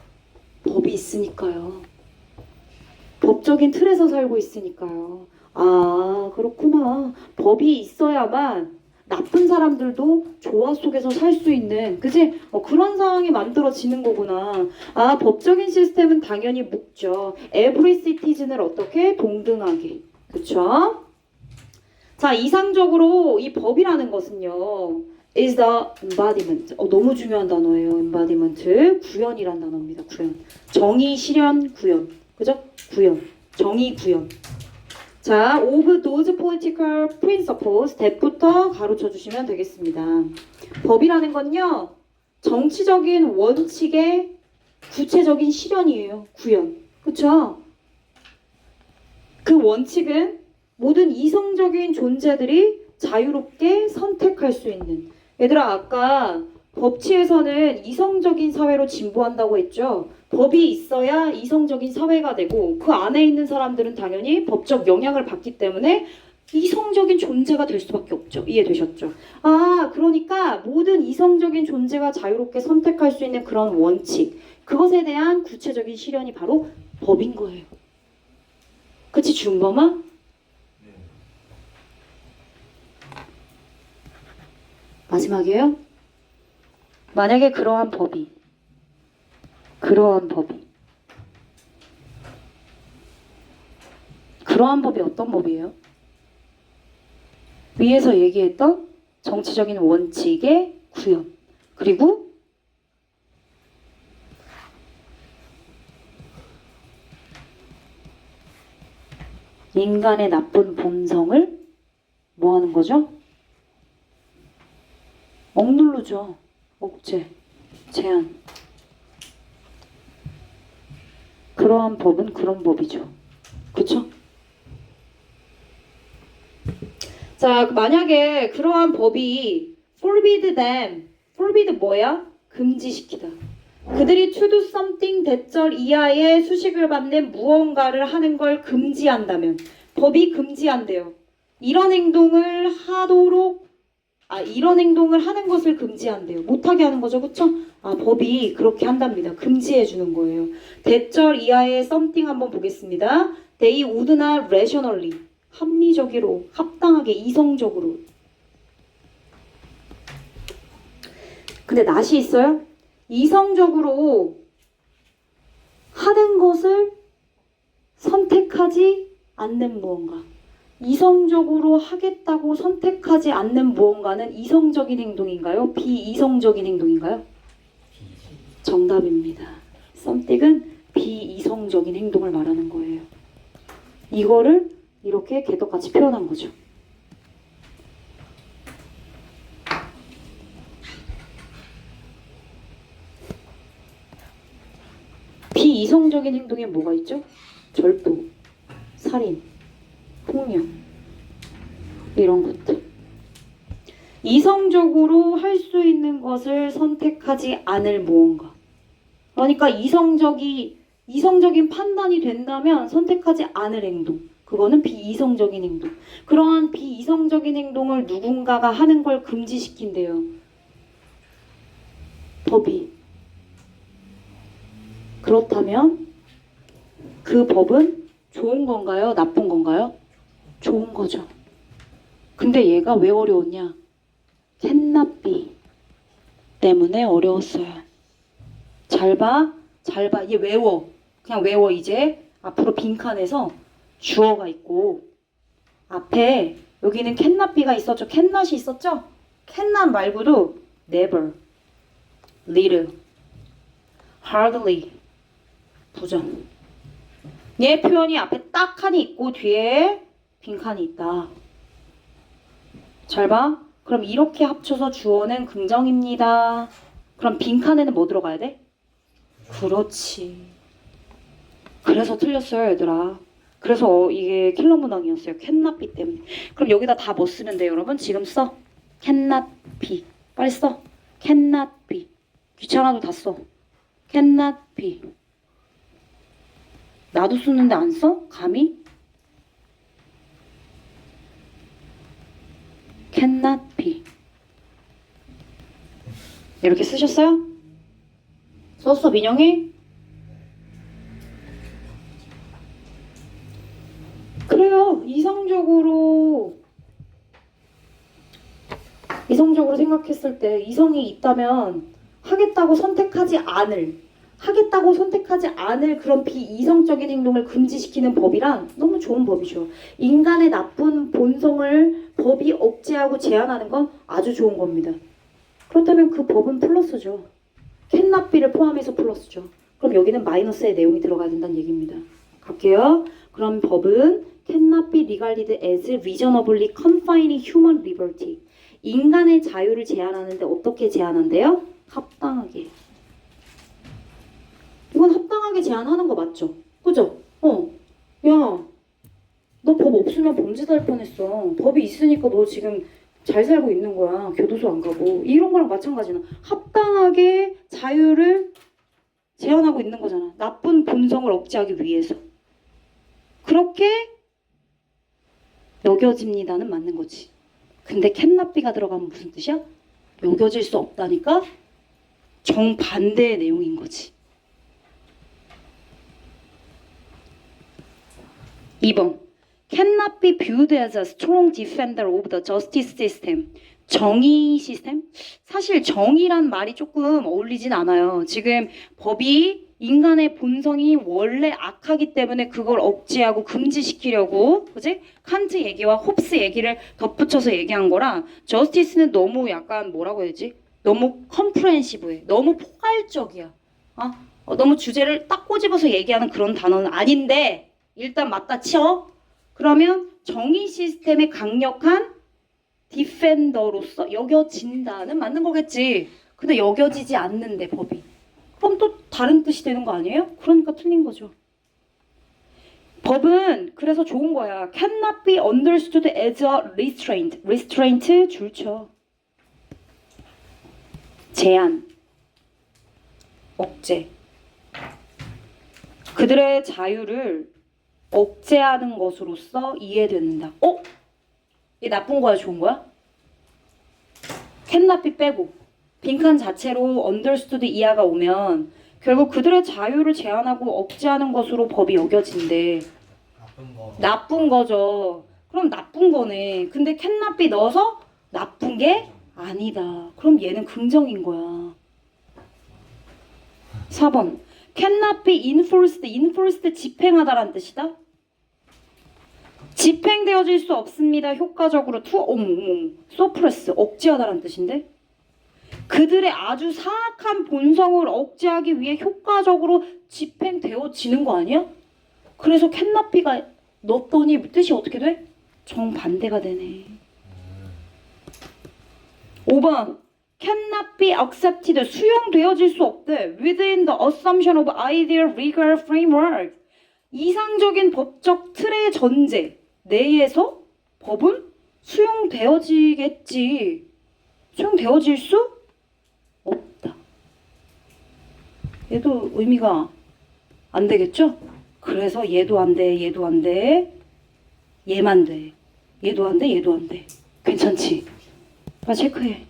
법이 있으니까요. 법적인 틀에서 살고 있으니까요. 그렇구나. 법이 있어야만 나쁜 사람들도 조화 속에서 살 수 있는, 그지? 그런 상황이 만들어지는 거구나. 법적인 시스템은 당연히 묵죠. Every citizen을 어떻게? 동등하게. 그쵸? 자, 이상적으로 이 법이라는 것은요, is the embodiment. 너무 중요한 단어예요. embodiment. 구현이란 단어입니다. 구현. 정의, 실현, 구현. 그죠? 구현. 정의, 구현. 자, of those political principles, that부터 가로쳐 주시면 되겠습니다. 법이라는 건요, 정치적인 원칙의 구체적인 실현이에요. 구현. 그쵸? 그 원칙은 모든 이성적인 존재들이 자유롭게 선택할 수 있는. 얘들아, 아까 법치에서는 이성적인 사회로 진보한다고 했죠. 법이 있어야 이성적인 사회가 되고 그 안에 있는 사람들은 당연히 법적 영향을 받기 때문에 이성적인 존재가 될 수밖에 없죠. 이해되셨죠? 그러니까 모든 이성적인 존재가 자유롭게 선택할 수 있는 그런 원칙, 그것에 대한 구체적인 실현이 바로 법인 거예요. 그치, 준범아? 마지막이에요? 만약에 그러한 법이 어떤 법이에요? 위에서 얘기했던 정치적인 원칙의 구현, 그리고 인간의 나쁜 본성을 뭐 하는 거죠? 억누르죠. 억제, 제한. 그러한 법은 그런 법이죠. 그쵸? 자, 만약에 그러한 법이 forbid them, forbid 뭐야? 금지시키다. 그들이 to do something 대절 이하의 수식을 받는 무언가를 하는 걸 금지한다면 법이 금지한대요. 이런 행동을 하도록 아, 이런 행동을 하는 것을 금지한대요. 못하게 하는 거죠. 그쵸? 아, 법이 그렇게 한답니다. 금지해 주는 거예요. 대절 이하의 something 한번 보겠습니다. They would not rationally. 합리적으로, 합당하게, 이성적으로. 근데 낫이 있어요? 이성적으로 하는 것을 선택하지 않는 무언가. 이성적으로 하겠다고 선택하지 않는 무언가는 이성적인 행동인가요? 비이성적인 행동인가요? 정답입니다. something은 비이성적인 행동을 말하는 거예요. 이거를 이렇게 개떡같이 표현한 거죠. 비이성적인 행동에 뭐가 있죠? 절도, 살인, 폭력 이런 것들. 이성적으로 할 수 있는 것을 선택하지 않을 무언가. 그러니까 이성적인 판단이 된다면 선택하지 않을 행동. 그거는 비이성적인 행동. 그러한 비이성적인 행동을 누군가가 하는 걸 금지시킨대요. 법이. 그렇다면 그 법은 좋은 건가요? 나쁜 건가요? 좋은 거죠. 근데 얘가 왜 어려웠냐? cannot be 때문에 어려웠어요. 잘 봐. 얘 외워. 그냥 외워 이제. 앞으로 빈칸에서 주어가 있고 앞에 여기는 cannot be가 있었죠. cannot이 있었죠? cannot 말고도 never, little, hardly 부정. 얘 표현이 앞에 딱 칸이 있고 뒤에 빈칸이 있다. 잘 봐. 그럼 이렇게 합쳐서 주어는 긍정입니다. 그럼 빈칸에는 뭐 들어가야 돼? 그렇지. 그래서 틀렸어요, 얘들아. 그래서 이게 킬러 문항이었어요. cannot be 때문에. 그럼 여기다 다 뭐 쓰면 돼요, 여러분? 지금 써. cannot be. 빨리 써. cannot be. 귀찮아도 다 써. cannot be. 나도 쓰는데 안 써? 감히? cannot be. 이렇게 쓰셨어요? 썼어, 민영이? 그래요. 이성적으로 생각했을 때 이성이 있다면 하겠다고 선택하지 않을 그런 비이성적인 행동을 금지시키는 법이란 너무 좋은 법이죠. 인간의 나쁜 본성을 법이 억제하고 제한하는 건 아주 좋은 겁니다. 그렇다면 그 법은 플러스죠. cannot be를 포함해서 플러스죠. 그럼 여기는 마이너스의 내용이 들어가야 된다는 얘기입니다. 갈게요. 그럼 법은 cannot be regarded as reasonably confining human liberty. 인간의 자유를 제한하는데 어떻게 제한한대요? 합당하게. 이건 합당하게 제한하는 거 맞죠? 그죠? 야, 너 법 없으면 범죄자 할 뻔했어. 법이 있으니까 너 지금 잘 살고 있는 거야. 교도소 안 가고. 이런 거랑 마찬가지나. 합당하게 자유를 제한하고 있는 거잖아. 나쁜 본성을 억제하기 위해서. 그렇게 여겨집니다는 맞는 거지. 근데 cannot be가 들어가면 무슨 뜻이야? 여겨질 수 없다니까 정반대의 내용인 거지. 2번. cannot be viewed as a strong defender of the justice system. 정의 시스템? 사실 정의란 말이 조금 어울리진 않아요. 지금 법이 인간의 본성이 원래 악하기 때문에 그걸 억제하고 금지시키려고, 그지? 칸트 얘기와 홉스 얘기를 덧붙여서 얘기한 거라, 저스티스는 너무 약간 뭐라고 해야 되지? 너무 컴프레hen시브해. 너무 포괄적이야. 너무 주제를 딱 꼬집어서 얘기하는 그런 단어는 아닌데, 일단 맞다 쳐. 그러면 정의 시스템의 강력한 디펜더로서 여겨진다는 맞는 거겠지. 근데 여겨지지 않는데 법이. 그럼 또 다른 뜻이 되는 거 아니에요? 그러니까 틀린 거죠. 법은 그래서 좋은 거야. cannot be understood as a restraint. restraint 줄쳐. 제한. 억제. 그들의 자유를 억제하는 것으로서 이해된다. 이게 나쁜 거야, 좋은 거야? 캔나비 빼고 빈칸 자체로 understood 이하가 오면 결국 그들의 자유를 제한하고 억제하는 것으로 법이 여겨진대. 나쁜 거. 나쁜 거죠. 그럼 나쁜 거네. 근데 캔나비 넣어서 나쁜 게 아니다. 그럼 얘는 긍정인 거야. 4번. cannot be enforced. enforced 집행하다란 뜻이다. 집행되어질 수 없습니다. 효과적으로 suppress 억제하다란 뜻인데 그들의 아주 사악한 본성을 억제하기 위해 효과적으로 집행되어지는 거 아니야? 그래서 cannot be가 넣었더니 뜻이 어떻게 돼? 정반대가 되네. 5번 cannot be accepted 수용되어질 수 없대. within the assumption of ideal legal framework 이상적인 법적 틀의 전제 내에서 법은 수용되어지겠지. 수용되어질 수 없다. 얘도 의미가 안 되겠죠? 그래서 얘도 안 돼, 얘도 안 돼, 얘만 돼. 얘도 안 돼, 얘도 안 돼. 괜찮지? 다 체크해.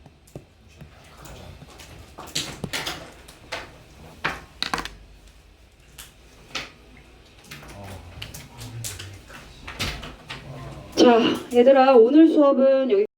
자, 얘들아, 오늘 수업은 여기